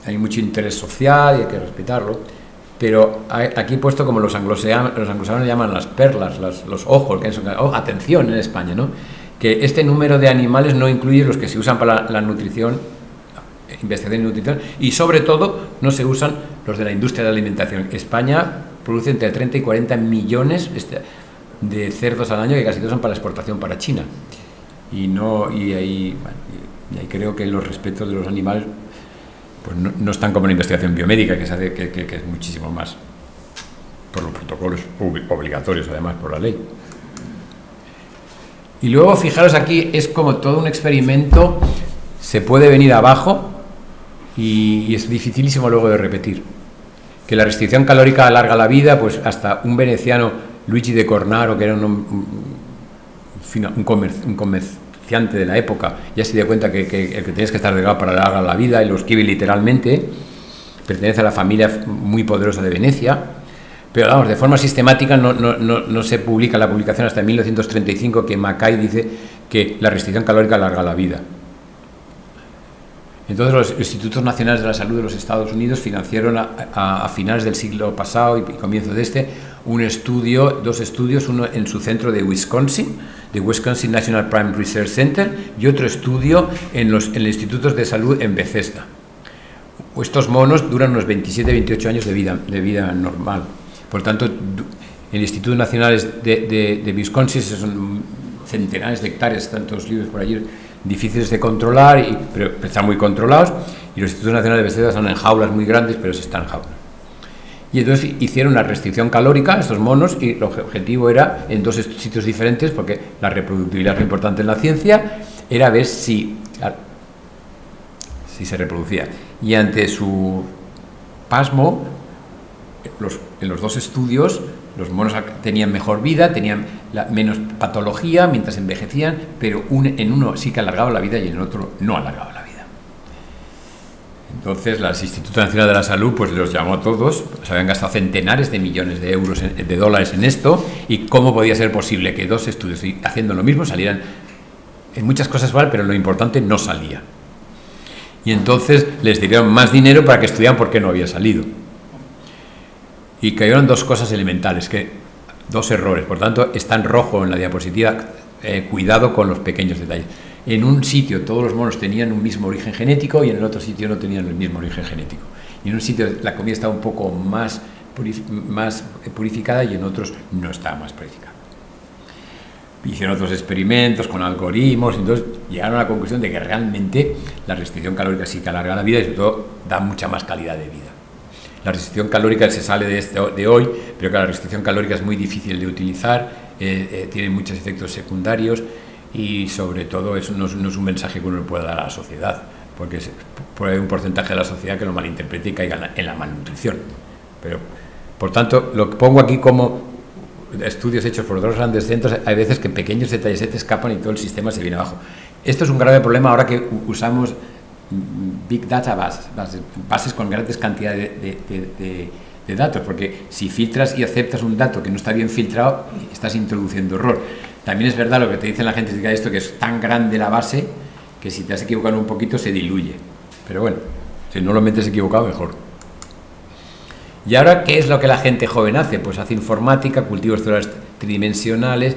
hay mucho interés social y hay que respetarlo, pero aquí he puesto como los anglosajones llaman las perlas, los ojos, que son, atención en España, ¿no? Que este número de animales no incluye los que se usan para la nutrición, investigación y nutrición, y sobre todo no se usan los de la industria de la alimentación. España produce entre 30 y 40 millones de cerdos al año, que casi todos son para exportación para China. Y ahí creo que los respetos de los animales pues no están como en la investigación biomédica, que es muchísimo más por los protocolos obligatorios, además, por la ley. Y luego, fijaros aquí, es como todo un experimento, se puede venir abajo y es dificilísimo luego de repetir. Que la restricción calórica alarga la vida, pues hasta un veneciano, Luigi de Cornaro, que era un comerciante de la época, ya se dio cuenta que tenías que estar delgado para alargar la vida, y lo escribe literalmente. Pertenece a la familia muy poderosa de Venecia, pero vamos, de forma sistemática no se publica la publicación hasta 1935, que Mackay dice que la restricción calórica alarga la vida. Entonces los Institutos Nacionales de la Salud de los Estados Unidos financiaron a finales del siglo pasado y comienzo de dos estudios, uno en su centro de Wisconsin, de Wisconsin National Prime Research Center, y otro estudio en los institutos de salud en Bethesda. Estos monos duran unos 27-28 años de vida normal. Por tanto, el Instituto Nacional de Wisconsin son centenares de hectáreas, tantos libros por allí, difíciles de controlar, pero están muy controlados, y los Institutos Nacionales de Bethesda son en jaulas muy grandes, pero sí están en jaulas. Y entonces hicieron una restricción calórica a estos monos, y el objetivo era, en 2 sitios diferentes, porque la reproductibilidad es lo importante en la ciencia, era ver si se reproducía. Y ante su pasmo, en los 2 estudios, los monos tenían mejor vida, tenían menos patología mientras envejecían, pero en uno sí que alargaba la vida y en el otro no alargaba la vida. Entonces, el Instituto Nacional de la Salud pues los llamó a todos, se habían gastado centenares de millones de euros, de dólares en esto, y cómo podía ser posible que 2 estudios haciendo lo mismo salieran en muchas cosas mal, pero lo importante no salía. Y entonces les dieron más dinero para que estudiaran por qué no había salido. Y cayeron 2 cosas elementales, 2 errores. Por tanto, está en rojo en la diapositiva, cuidado con los pequeños detalles. En un sitio todos los monos tenían un mismo origen genético y en el otro sitio no tenían el mismo origen genético. Y en un sitio la comida estaba un poco más purificada y en otros no estaba más purificada. Hicieron otros experimentos con algoritmos y entonces llegaron a la conclusión de que realmente la restricción calórica sí que alarga la vida y sobre todo da mucha más calidad de vida. La restricción calórica se sale de hoy, pero que la restricción calórica es muy difícil de utilizar, tiene muchos efectos secundarios y sobre todo eso no es un mensaje que uno pueda dar a la sociedad, porque puede haber un porcentaje de la sociedad que lo malinterprete y caiga en la malnutrición. Pero, por tanto, lo que pongo aquí como estudios hechos por 2 grandes centros, hay veces que pequeños detalles se te escapan y todo el sistema se viene abajo. Esto es un grave problema ahora que usamos Big Data bases con grandes cantidades de datos, porque si filtras y aceptas un dato que no está bien filtrado, estás introduciendo error. También es verdad lo que te dice la gente de esto, que es tan grande la base que si te has equivocado un poquito se diluye. Pero bueno, si no lo metes equivocado, mejor. ¿Y ahora qué es lo que la gente joven hace? Pues hace informática, cultivos celulares tridimensionales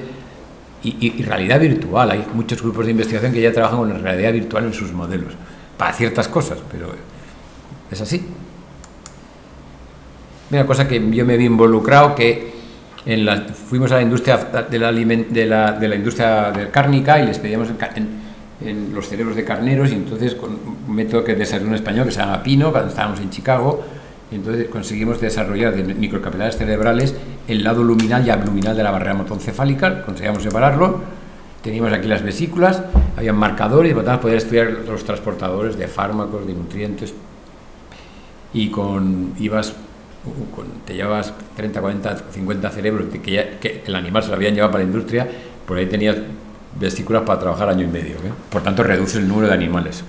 y realidad virtual. Hay muchos grupos de investigación que ya trabajan con la realidad virtual en sus modelos, para ciertas cosas, pero es así. Una cosa que yo me vi involucrado, que fuimos a la industria de la industria cárnica y les pedíamos en los cerebros de carneros, y entonces con un método que desarrolló un español que se llama Pino, cuando estábamos en Chicago, y entonces conseguimos desarrollar de microcapilares cerebrales el lado luminal y abluminal de la barrera motoncefálica, conseguíamos separarlo, teníamos aquí las vesículas, había marcadores y por poder estudiar los transportadores de fármacos, de nutrientes, y te llevabas 30, 40, 50 cerebros que el animal se lo habían llevado para la industria, por ahí tenías vesículas para trabajar año y medio, ¿eh? Por tanto reduce el número de animales.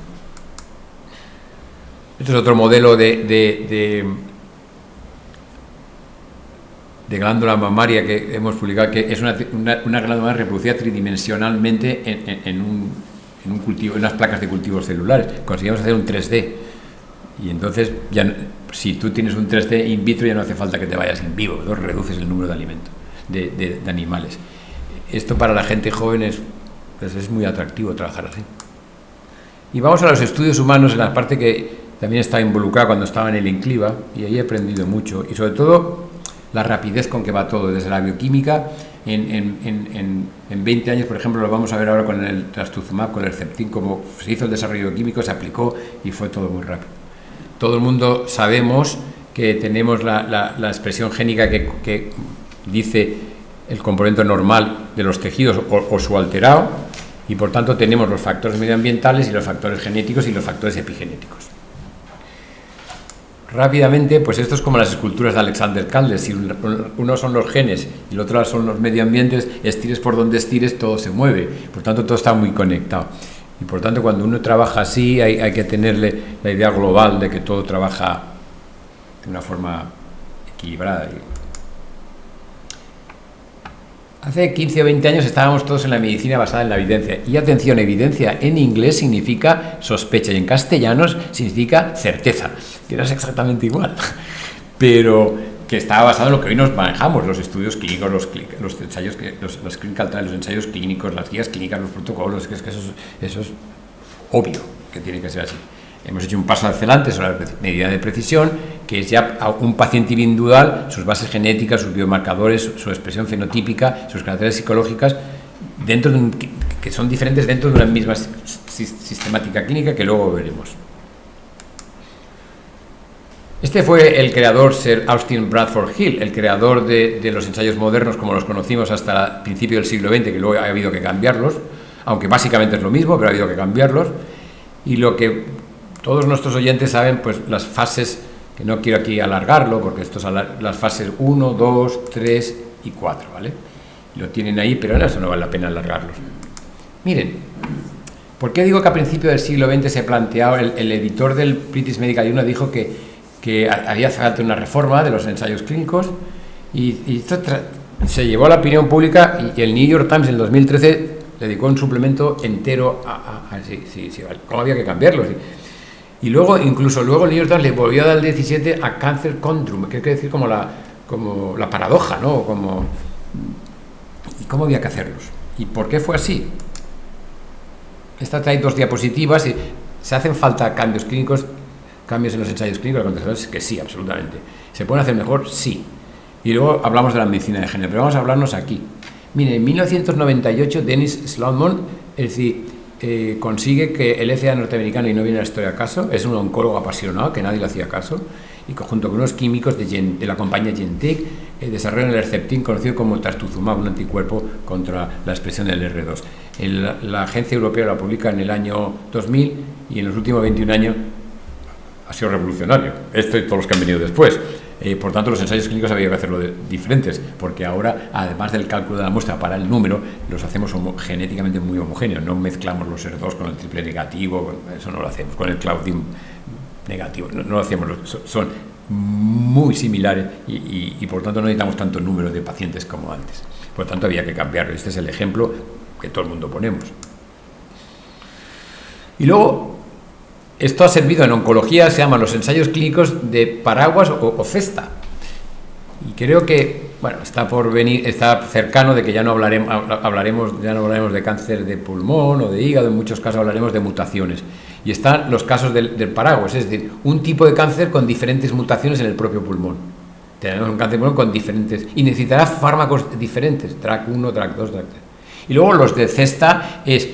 Este es otro modelo de glándula mamaria que hemos publicado, que es una glándula mamaria reproducida tridimensionalmente en un cultivo, en unas placas de cultivos celulares. Conseguimos hacer un 3D, y entonces ya, si tú tienes un 3D in vitro, ya no hace falta que te vayas in vivo, ¿no? Reduces el número de alimentos de animales. Esto para la gente joven es muy atractivo trabajar así. Y vamos a los estudios humanos, en la parte que también estaba involucrada cuando estaba en el INCLIVA, y ahí he aprendido mucho, y sobre todo la rapidez con que va todo, desde la bioquímica. En 20 años, por ejemplo, lo vamos a ver ahora con el trastuzumab, con el Herceptin, como se hizo el desarrollo bioquímico, se aplicó y fue todo muy rápido. Todo el mundo sabemos que tenemos la expresión génica que dice el componente normal de los tejidos o su alterado, y por tanto tenemos los factores medioambientales y los factores genéticos y los factores epigenéticos. Rápidamente, pues esto es como las esculturas de Alexander Calder. Si uno son los genes y el otro son los medioambientes, estires por donde estires, todo se mueve. Por tanto, todo está muy conectado. Y por tanto, cuando uno trabaja así, hay que tenerle la idea global de que todo trabaja de una forma equilibrada. Hace 15 o 20 años estábamos todos en la medicina basada en la evidencia. Y atención, evidencia en inglés significa sospecha y en castellano significa certeza, que no es exactamente igual, pero que estaba basado en lo que hoy nos manejamos, los estudios clínicos, los ensayos, los clinical trials, los ensayos clínicos, las guías clínicas, los protocolos, que eso es obvio que tiene que ser así. Hemos hecho un paso hacia adelante sobre la medida de precisión, que es ya a un paciente individual, sus bases genéticas, sus biomarcadores, su expresión fenotípica, sus características psicológicas, que son diferentes dentro de una misma sistemática clínica, que luego veremos. Este fue el creador, Sir Austin Bradford Hill, el creador de los ensayos modernos como los conocimos hasta el principio del siglo XX, que luego ha habido que cambiarlos, aunque básicamente es lo mismo, pero ha habido que cambiarlos. Y lo que todos nuestros oyentes saben, pues las fases, que no quiero aquí alargarlo, porque esto es las fases 1, 2, 3 y 4, ¿vale? Lo tienen ahí, pero eso no vale la pena alargarlos. Miren, ¿por qué digo que a principios del siglo XX se planteaba, el editor del British Medical Journal dijo que había falta una reforma de los ensayos clínicos, y esto se llevó a la opinión pública, y el New York Times en el 2013 le dedicó un suplemento entero sí, vale, cómo había que cambiarlos. Y luego, incluso luego el New York Times le volvió a dar el 17 a Cancer Conundrum, que quiere decir como la paradoja, ¿no? ¿Y cómo había que hacerlos? ¿Y por qué fue así? Esta trae 2 diapositivas. Y ¿se hacen falta cambios clínicos, cambios en los ensayos clínicos? La contestación es que sí, absolutamente. ¿Se pueden hacer mejor? Sí. Y luego hablamos de la medicina de género, pero vamos a hablarnos aquí. Mire, en 1998 Dennis Sloan, es decir, consigue que el FDA norteamericano, y no viene la historia a caso, es un oncólogo apasionado que nadie le hacía caso, y junto con unos químicos de la compañía Genentech desarrollan el Herceptin, conocido como trastuzumab, un anticuerpo contra la expresión del R2. La agencia europea lo publica en el año 2000, y en los últimos 21 años ha sido revolucionario. Esto y todos los que han venido después. Por tanto, los ensayos clínicos había que hacerlo diferentes, porque ahora, además del cálculo de la muestra para el número, los hacemos genéticamente muy homogéneos. No mezclamos los R2 con el triple negativo, eso no lo hacemos, con el Claudin negativo, no lo hacemos, son muy similares y por tanto no necesitamos tanto número de pacientes como antes. Por tanto, había que cambiarlo. Este es el ejemplo que todo el mundo ponemos. Y luego, esto ha servido en oncología, se llaman los ensayos clínicos de paraguas o cesta. creo que, bueno, está por venir, está cercano de que ya no hablaremos de cáncer de pulmón o de hígado, en muchos casos hablaremos de mutaciones. Y están los casos del paraguas, es decir, un tipo de cáncer con diferentes mutaciones en el propio pulmón. Tenemos un cáncer de pulmón con diferentes, y necesitará fármacos diferentes, TRAC1, TRAC2, TRAC3. Y luego los de CESTA es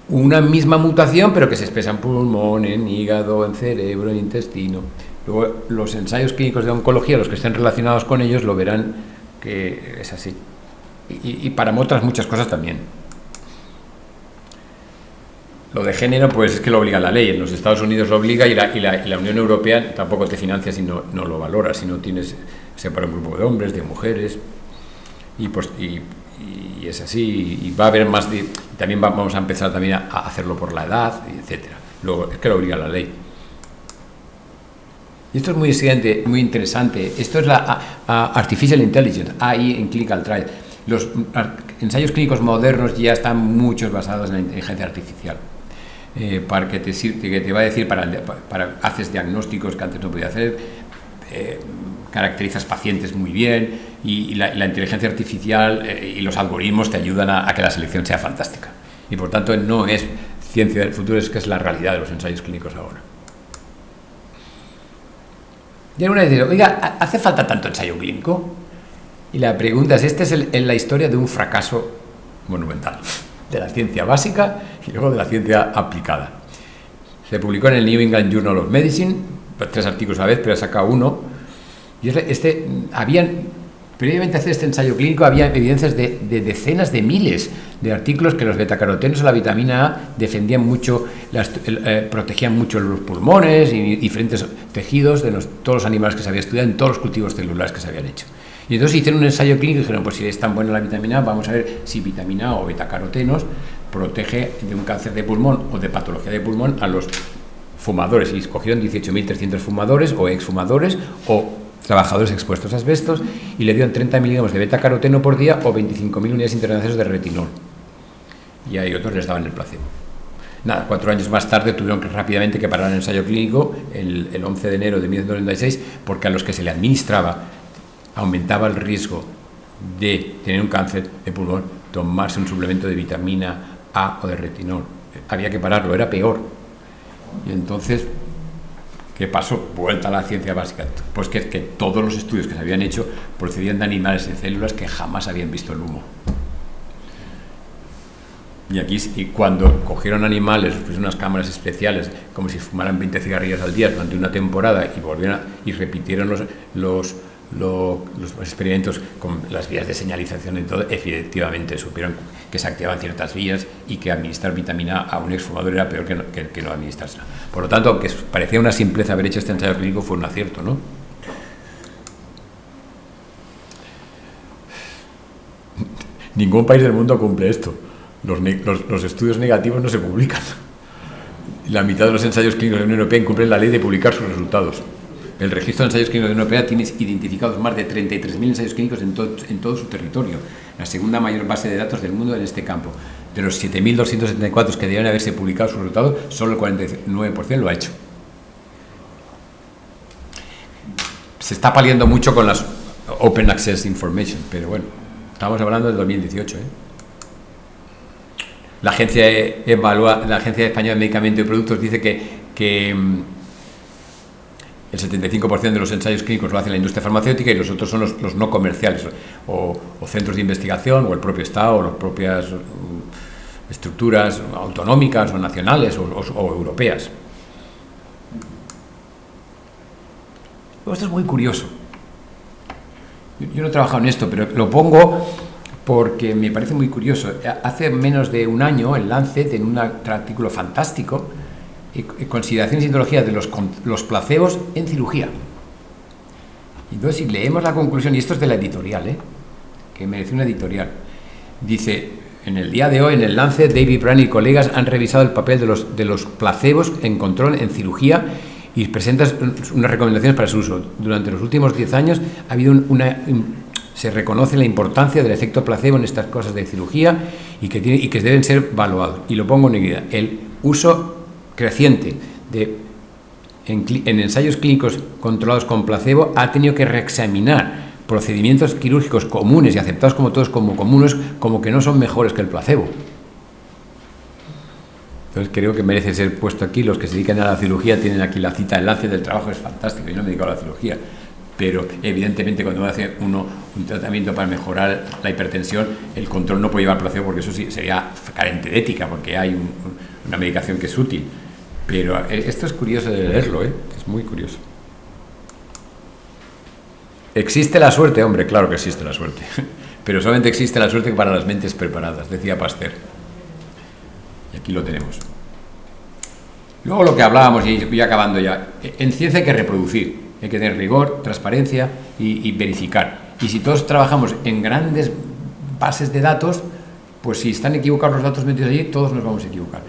una misma mutación, pero que se expresa en pulmón, en hígado, en cerebro, en intestino. Luego, los ensayos clínicos de oncología, los que estén relacionados con ellos, lo verán que es así. Y para otras muchas cosas también. Lo de género, pues es que lo obliga la ley. En los Estados Unidos lo obliga y la Unión Europea tampoco te financia si no lo valora, si no tienes separa un grupo de hombres, de mujeres, y es así. Y va a haber más. También vamos a empezar también a hacerlo por la edad, etcétera. Luego, es que lo obliga la ley. Y esto es muy interesante. Esto es la Artificial Intelligence, AI en Clinical Trials. Los ensayos clínicos modernos ya están muchos basados en la inteligencia artificial. Para que te va a decir, para haces diagnósticos que antes no podía hacer, caracterizas pacientes muy bien, y la inteligencia artificial y los algoritmos te ayudan a que la selección sea fantástica. Y por tanto no es ciencia del futuro, es que es la realidad de los ensayos clínicos ahora. Y alguna vez digo, oiga, ¿hace falta tanto ensayo clínico? Y la pregunta es, esta es la historia de un fracaso monumental, de la ciencia básica y luego de la ciencia aplicada. Se publicó en el New England Journal of Medicine, 3 artículos a la vez, pero he sacado uno. Y previamente a hacer este ensayo clínico había evidencias de decenas de miles de artículos que los betacarotenos o la vitamina A defendían mucho, protegían mucho los pulmones y diferentes tejidos de todos los animales que se había estudiado en todos los cultivos celulares que se habían hecho. Y entonces hicieron un ensayo clínico y dijeron, pues si es tan buena la vitamina A, vamos a ver si vitamina A o betacarotenos protege de un cáncer de pulmón o de patología de pulmón a los fumadores. Y escogieron 18.300 fumadores o exfumadores o trabajadores expuestos a asbestos y le dieron 30 miligramos de betacaroteno por día o 25.000 unidades internacionales de retinol. Y a otros les daban el placebo. Nada, 4 años más tarde tuvieron rápidamente que parar el ensayo clínico el 11 de enero de 1996 porque a los que se le administraba aumentaba el riesgo de tener un cáncer de pulmón, tomarse un suplemento de vitamina A o de retinol. Había que pararlo, era peor. Y entonces, ¿qué pasó? Vuelta a la ciencia básica. Pues que todos los estudios que se habían hecho procedían de animales y células que jamás habían visto el humo. Y cuando cogieron animales, pues unas cámaras especiales, como si fumaran 20 cigarrillas al día durante una temporada y repitieron los experimentos con las vías de señalización y todo, efectivamente supieron que se activaban ciertas vías y que administrar vitamina A un exfumador era peor que no administrársela. Por lo tanto, aunque parecía una simpleza haber hecho este ensayo clínico, fue un acierto, ¿no? Ningún país del mundo cumple esto. Los estudios negativos no se publican. La mitad de los ensayos clínicos de la Unión Europea incumplen la ley de publicar sus resultados. El registro de ensayos clínicos de la Unión Europea tiene identificados más de 33.000 ensayos clínicos en todo su territorio, la segunda mayor base de datos del mundo en este campo. De los 7.274 que debían haberse publicado sus resultados, solo el 49% lo ha hecho. Se está paliando mucho con las Open Access Information, pero bueno, estamos hablando del 2018, La Agencia Española de Medicamentos y Productos dice que el 75% de los ensayos clínicos lo hace la industria farmacéutica y los otros son los no comerciales, o centros de investigación, o el propio Estado, o las propias estructuras autonómicas, o nacionales, o europeas. Esto es muy curioso. Yo no he trabajado en esto, pero lo pongo porque me parece muy curioso. Hace menos de un año, el Lancet, en un artículo fantástico, consideraciones y ideologías de los placebos en cirugía. Entonces, si leemos la conclusión, y esto es de la editorial, que merece una editorial, dice, en el día de hoy, en el Lancet, David Brand y colegas han revisado el papel de los placebos en control en cirugía y presentan unas recomendaciones para su uso. Durante los últimos 10 años ha habido se reconoce la importancia del efecto placebo en estas cosas de cirugía y que deben ser evaluados. Y lo pongo en negrita. El uso creciente en ensayos clínicos controlados con placebo ha tenido que reexaminar procedimientos quirúrgicos comunes y aceptados como todos como comunes, como que no son mejores que el placebo. Entonces creo que merece ser puesto aquí. Los que se dedican a la cirugía tienen aquí la cita, el Lancet del trabajo es fantástico, yo no me dedico a la cirugía, pero evidentemente cuando uno hace un tratamiento para mejorar la hipertensión, el control no puede llevar placebo, porque eso sí sería carente de ética, porque hay una medicación que es útil. Pero esto es curioso de leerlo, es muy curioso. ¿Existe la suerte? Hombre, claro que existe la suerte, pero solamente existe la suerte para las mentes preparadas, decía Pasteur. Y aquí lo tenemos. Luego lo que hablábamos, y voy acabando ya, en ciencia hay que reproducir, hay que tener rigor, transparencia y verificar. Y si todos trabajamos en grandes bases de datos, pues si están equivocados los datos metidos allí, todos nos vamos a equivocar.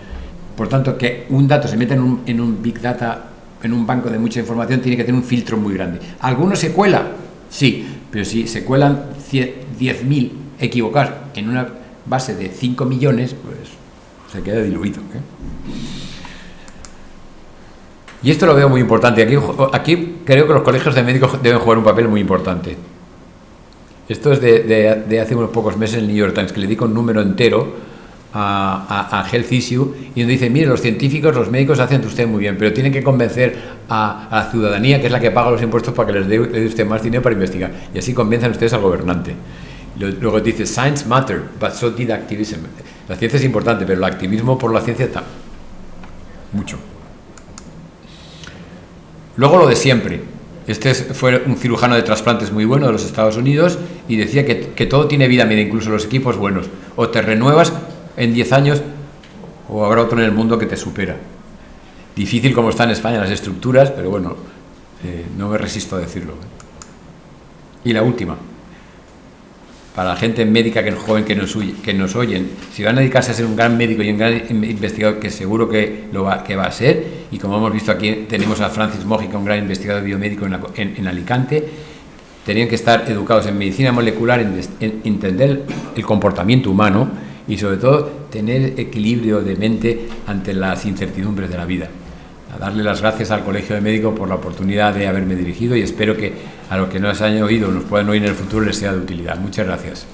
Por tanto, que un dato se meta en un big data, en un banco de mucha información, tiene que tener un filtro muy grande. ¿Alguno se cuela? Sí, pero si se cuelan 10.000 equivocados en una base de 5 millones, pues se queda diluido. Y esto lo veo muy importante. Aquí creo que los colegios de médicos deben jugar un papel muy importante. Esto es de hace unos pocos meses en el New York Times, que le dedico un número entero a Health Issue, y donde dice, mire, los científicos, los médicos hacen usted muy bien, pero tienen que convencer a la ciudadanía, que es la que paga los impuestos, para que le dé usted más dinero para investigar, y así convencen ustedes al gobernante. Luego dice, science matter, but so did activism. La ciencia es importante, pero el activismo por la ciencia está mucho. Luego lo de siempre. Fue un cirujano de trasplantes muy bueno de los Estados Unidos, y decía que todo tiene vida media, incluso los equipos buenos. O te renuevas en 10 años, o habrá otro en el mundo que te supera. Difícil como está en España las estructuras, pero bueno, no me resisto a decirlo. Y la última, para la gente médica que es joven que nos oyen, si van a dedicarse a ser un gran médico y un gran investigador, que seguro que va a ser, y como hemos visto aquí tenemos a Francis Mójica, un gran investigador biomédico en Alicante, tenían que estar educados en medicina molecular, en entender el comportamiento humano y sobre todo tener equilibrio de mente ante las incertidumbres de la vida. A darle las gracias al Colegio de Médicos por la oportunidad de haberme dirigido, y espero que a los que nos hayan oído o nos puedan oír en el futuro les sea de utilidad. Muchas gracias.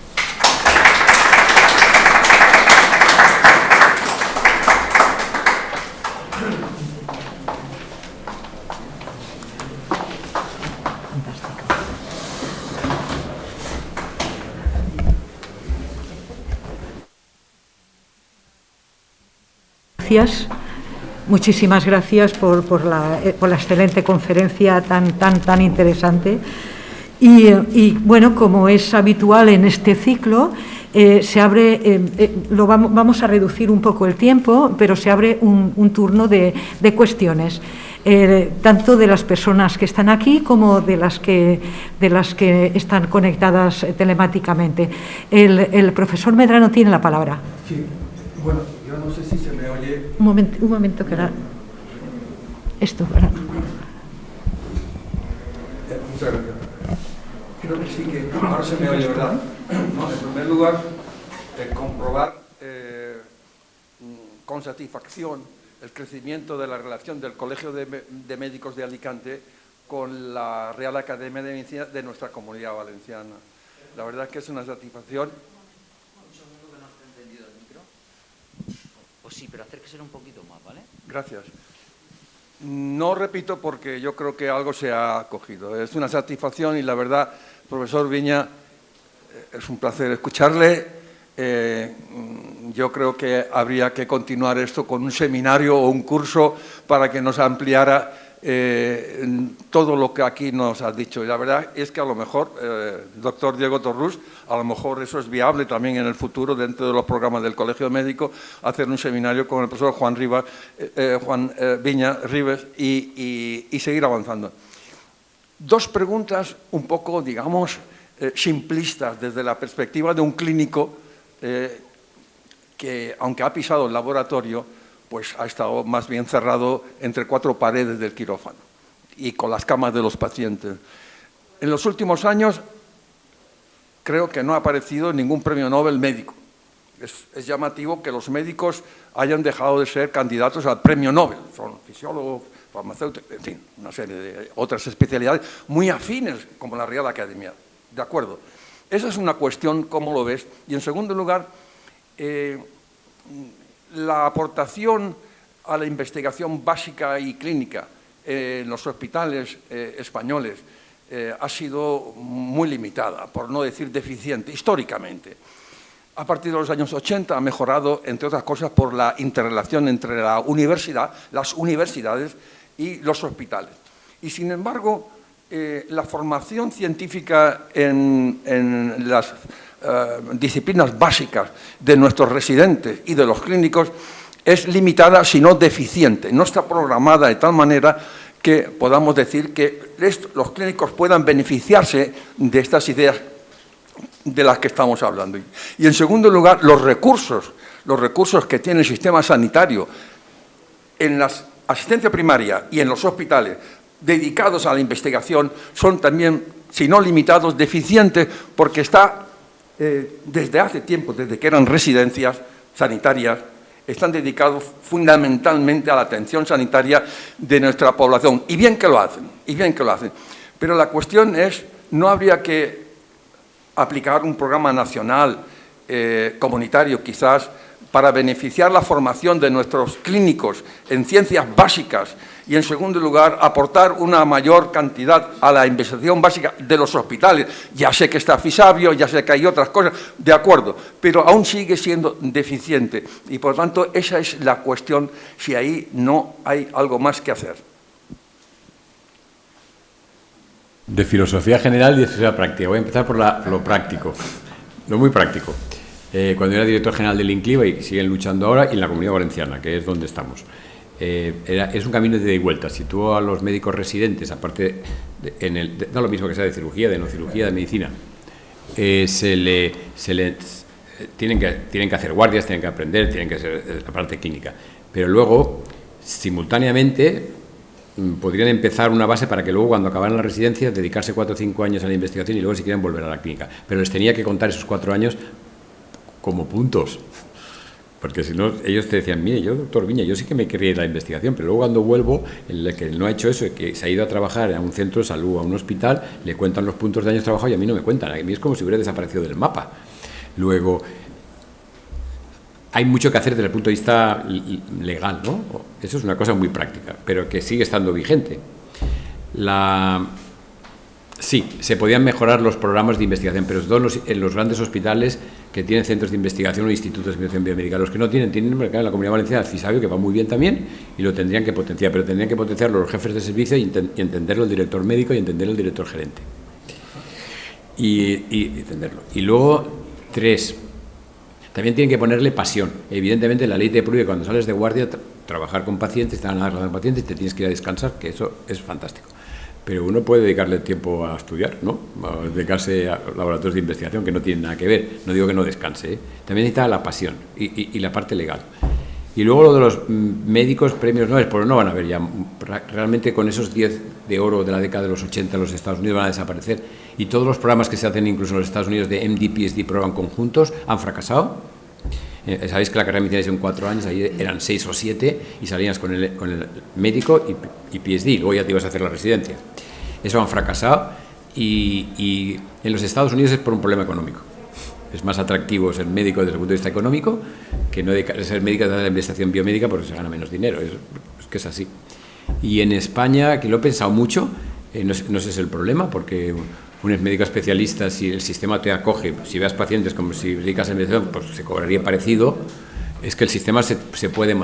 Muchísimas gracias por la excelente conferencia tan interesante. Y bueno, como es habitual en este ciclo, se abre, vamos a reducir un poco el tiempo, pero se abre un turno de cuestiones, tanto de las personas que están aquí como de las que están conectadas telemáticamente. El profesor Medrano tiene la palabra. Sí, bueno, yo no sé si se me oye. Un momento que era esto. Muchas gracias. Creo que sí, que ahora se me oye, ¿verdad? No, en primer lugar, comprobar con satisfacción el crecimiento de la relación del Colegio de Médicos de Alicante con la Real Academia de Medicina de nuestra Comunidad Valenciana. La verdad es que es una satisfacción. Un segundo que no esté encendido el micro. Pues sí, pero acérquese un poquito más, ¿vale? Gracias. No repito porque yo creo que algo se ha cogido. Es una satisfacción y la verdad, profesor Viña, es un placer escucharle. Yo creo que habría que continuar esto con un seminario o un curso para que nos ampliara todo lo que aquí nos ha dicho. Y la verdad es que a lo mejor, doctor Diego Torrús, a lo mejor eso es viable también en el futuro dentro de los programas del Colegio Médico, hacer un seminario con el profesor Juan Viña Ribes y seguir avanzando. Dos preguntas un poco, digamos, simplistas desde la perspectiva de un clínico que, aunque ha pisado el laboratorio, pues ha estado más bien cerrado entre cuatro paredes del quirófano y con las camas de los pacientes. En los últimos años creo que no ha aparecido ningún premio Nobel médico. Es llamativo que los médicos hayan dejado de ser candidatos al premio Nobel. Son fisiólogos, farmacéuticos, en fin, una serie de otras especialidades muy afines como la Real Academia. ¿De acuerdo? Esa es una cuestión, ¿cómo lo ves? Y en segundo lugar, la aportación a la investigación básica y clínica en los hospitales españoles ha sido muy limitada, por no decir deficiente, históricamente. A partir de los años 80 ha mejorado, entre otras cosas, por la interrelación entre la universidad, las universidades y los hospitales. Y, sin embargo, la formación científica en las disciplinas básicas de nuestros residentes y de los clínicos es limitada, si no deficiente. No está programada de tal manera que podamos decir que los clínicos puedan beneficiarse de estas ideas de las que estamos hablando. Y en segundo lugar, los recursos que tiene el sistema sanitario en la asistencia primaria y en los hospitales dedicados a la investigación son también, si no limitados, deficientes, porque está desde hace tiempo, desde que eran residencias sanitarias, están dedicados fundamentalmente a la atención sanitaria de nuestra población. Y bien que lo hacen, Pero la cuestión es, ¿no habría que aplicar un programa nacional, comunitario quizás, para beneficiar la formación de nuestros clínicos en ciencias básicas y, en segundo lugar, aportar una mayor cantidad a la investigación básica de los hospitales? Ya sé que está Fisabio, ya sé que hay otras cosas, de acuerdo, pero aún sigue siendo deficiente y, por lo tanto, esa es la cuestión, si ahí no hay algo más que hacer. De filosofía general y de filosofía práctica. Voy a empezar por lo práctico, lo muy práctico. Cuando era director general del INCLIVA, y siguen luchando ahora, y en la Comunidad Valenciana, que es donde estamos. Es un camino de ida y vuelta. Si tú a los médicos residentes, aparte, da lo mismo que sea de cirugía, de no cirugía, de medicina, tienen que hacer guardias, tienen que aprender, tienen que hacer la parte clínica. Pero luego, simultáneamente, podrían empezar una base para que luego, cuando acabaran la residencia, dedicarse 4 o 5 años a la investigación y luego, si quieren, volver a la clínica. Pero les tenía que contar esos 4 años como puntos, porque si no, ellos te decían, mire, yo, doctor Viña, yo sí que me quería ir a la investigación, pero luego cuando vuelvo, el que no ha hecho eso, que se ha ido a trabajar a un centro de salud, a un hospital, le cuentan los puntos de años trabajados y a mí no me cuentan, a mí es como si hubiera desaparecido del mapa. Luego, hay mucho que hacer desde el punto de vista legal, ¿no? Eso es una cosa muy práctica, pero que sigue estando vigente. Sí, se podían mejorar los programas de investigación, pero en los grandes hospitales que tienen centros de investigación o institutos de investigación biomédica. Los que no tienen en la Comunidad Valenciana el Fisabio, que va muy bien también, y lo tendrían que potenciar, pero tendrían que potenciarlo los jefes de servicio y entenderlo el director médico y entenderlo el director gerente. Y entenderlo. Y luego, 3, también tienen que ponerle pasión. Evidentemente, la ley te prohíbe cuando sales de guardia trabajar con pacientes, te dan a con pacientes y te tienes que ir a descansar, que eso es fantástico. Pero uno puede dedicarle tiempo a estudiar, ¿no? A dedicarse a laboratorios de investigación que no tienen nada que ver. No digo que no descanse, ¿eh? También necesita la pasión y la parte legal. Y luego lo de los médicos premios Nobel, pues no van a haber ya. Realmente con esos 10 de oro de la década de los 80 en los Estados Unidos van a desaparecer. Y todos los programas que se hacen incluso en los Estados Unidos de MD, PhD, program conjuntos, han fracasado. Sabéis que la carrera de medicina son 4 años, ahí eran 6 o 7 y salías con el médico y PhD, luego ya te ibas a hacer la residencia. Eso han fracasado y en los Estados Unidos es por un problema económico. Es más atractivo ser médico desde el punto de vista económico que no ser médico de la investigación biomédica porque se gana menos dinero, es que es así. Y en España, que lo he pensado mucho, no sé si es el problema, porque un médico especialista, si el sistema te acoge, si veas pacientes como si dedicas a la investigación, pues se cobraría parecido. Es que el sistema se puede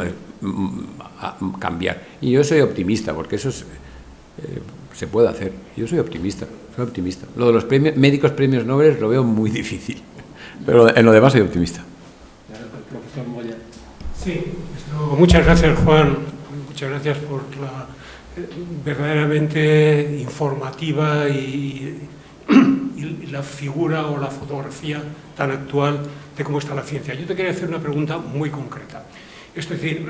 cambiar. Y yo soy optimista, porque eso se puede hacer. Yo soy optimista. Lo de los médicos premios Nobel lo veo muy difícil, pero en lo demás soy optimista. Profesor Moya. Sí, muchas gracias, Juan. Muchas gracias por la verdaderamente informativa y la figura o la fotografía tan actual de cómo está la ciencia. Yo te quería hacer una pregunta muy concreta. Es decir,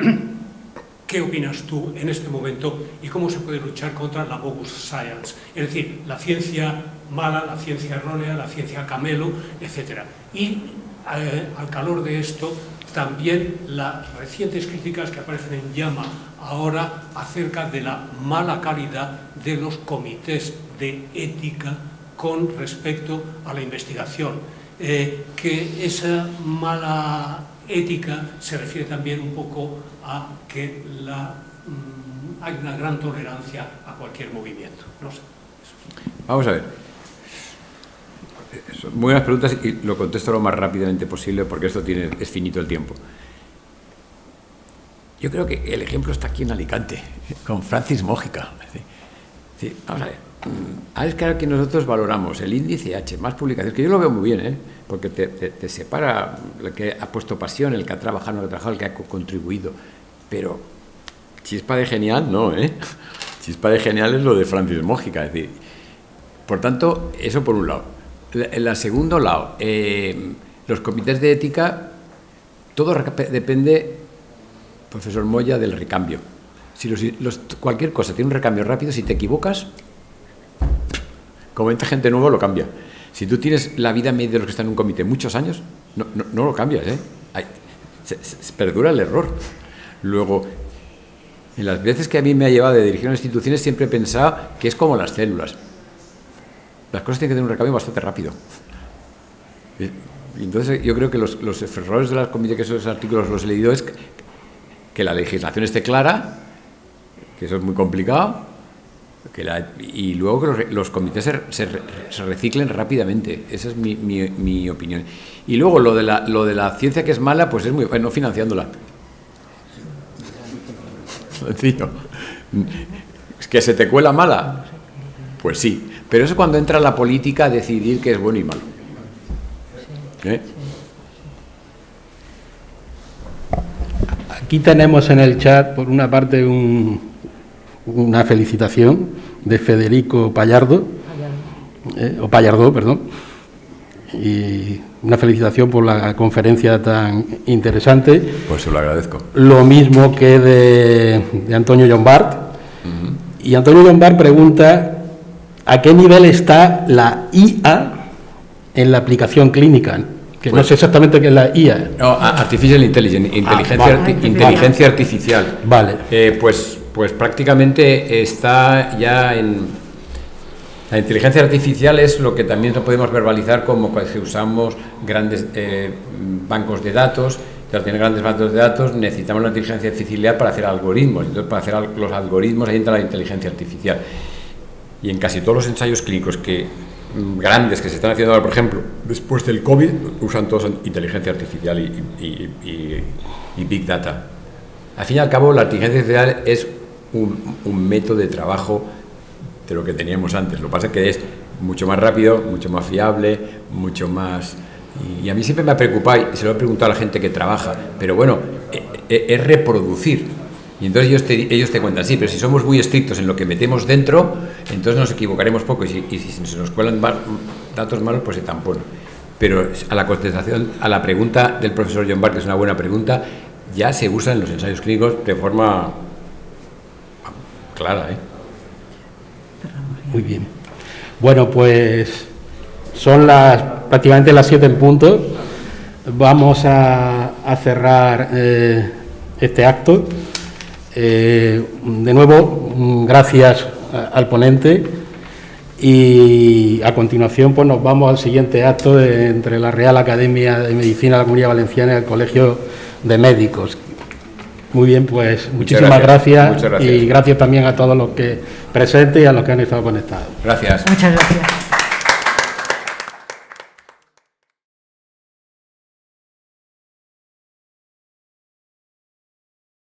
¿qué opinas tú en este momento y cómo se puede luchar contra la bogus science? Es decir, la ciencia mala, la ciencia errónea, la ciencia camelo, etc. Y al calor de esto, también las recientes críticas que aparecen en Llama ahora acerca de la mala calidad de los comités de ética con respecto a la investigación, que esa mala ética se refiere también un poco a que hay una gran tolerancia a cualquier movimiento. No sé. Vamos a ver. Son muy buenas preguntas y lo contesto lo más rápidamente posible porque esto es finito el tiempo. Yo creo que el ejemplo está aquí en Alicante, con Francis Mójica. Vamos a ver. Es claro que nosotros valoramos el índice H, más publicaciones, que yo lo veo muy bien, porque te separa el que ha puesto pasión, el que ha trabajado, no el que ha trabajado, el que ha contribuido. Pero chispa de genial, no, Chispa de genial es lo de Francis Mójica. Es decir, por tanto, eso por un lado. El segundo lado, los comités de ética, todo depende, profesor Moya, del recambio. Si cualquier cosa tiene un recambio rápido, si te equivocas, como entra gente nueva, lo cambia. Si tú tienes la vida media de los que están en un comité muchos años, no lo cambias, se perdura el error. Luego, en las veces que a mí me ha llevado de dirigir unas instituciones, siempre he pensado que es como las células. Las cosas tienen que tener un recambio bastante rápido. Entonces, yo creo que los errores de las comités, que esos artículos los he leído, es que la legislación esté clara, que eso es muy complicado, y luego que los comités se reciclen rápidamente. Esa es mi opinión. Y luego lo de la ciencia que es mala, pues es muy bueno financiándola. Sencillo. ¿Que se te cuela mala? Pues sí. Pero eso es cuando entra la política a decidir qué es bueno y malo. Aquí tenemos en el chat, por una parte, una felicitación de Federico Pallardo, o Pallardo, perdón, y una felicitación por la conferencia tan interesante. Pues se lo agradezco. Lo mismo que de Antonio Llombart. Y Antonio Llombart pregunta ¿a qué nivel está la IA en la aplicación clínica? Que pues, no sé exactamente qué es la IA. No, Artificial Intelligence, inteligencia artificial. Vale. Pues prácticamente está ya en... La inteligencia artificial es lo que también podemos verbalizar como que usamos grandes bancos de datos. Al tener grandes bancos de datos necesitamos la inteligencia artificial para hacer algoritmos. Entonces, para hacer los algoritmos ahí entra la inteligencia artificial. Y en casi todos los ensayos clínicos grandes que se están haciendo ahora, por ejemplo, después del COVID, usan todos inteligencia artificial y Big Data. Al fin y al cabo, la inteligencia artificial es un método de trabajo de lo que teníamos antes. Lo que pasa es que es mucho más rápido, mucho más fiable, mucho más... Y a mí siempre me ha preocupado, y se lo he preguntado a la gente que trabaja, pero bueno, es reproducir. Y entonces ellos te cuentan, sí, pero si somos muy estrictos en lo que metemos dentro, entonces nos equivocaremos poco, y si se nos cuelan datos malos, pues se tamponan. Pero a la contestación, a la pregunta del profesor Llombart, que es una buena pregunta, ya se usa en los ensayos clínicos de forma clara, Muy bien. Bueno, pues son prácticamente las 7 en punto. Vamos a cerrar este acto. De nuevo, gracias al ponente, y a continuación pues nos vamos al siguiente acto entre la Real Academia de Medicina de la Comunidad Valenciana y el Colegio de Médicos. Muy bien, pues muchísimas gracias. Y gracias también a todos los que presentes y a los que han estado conectados. Gracias. Muchas gracias.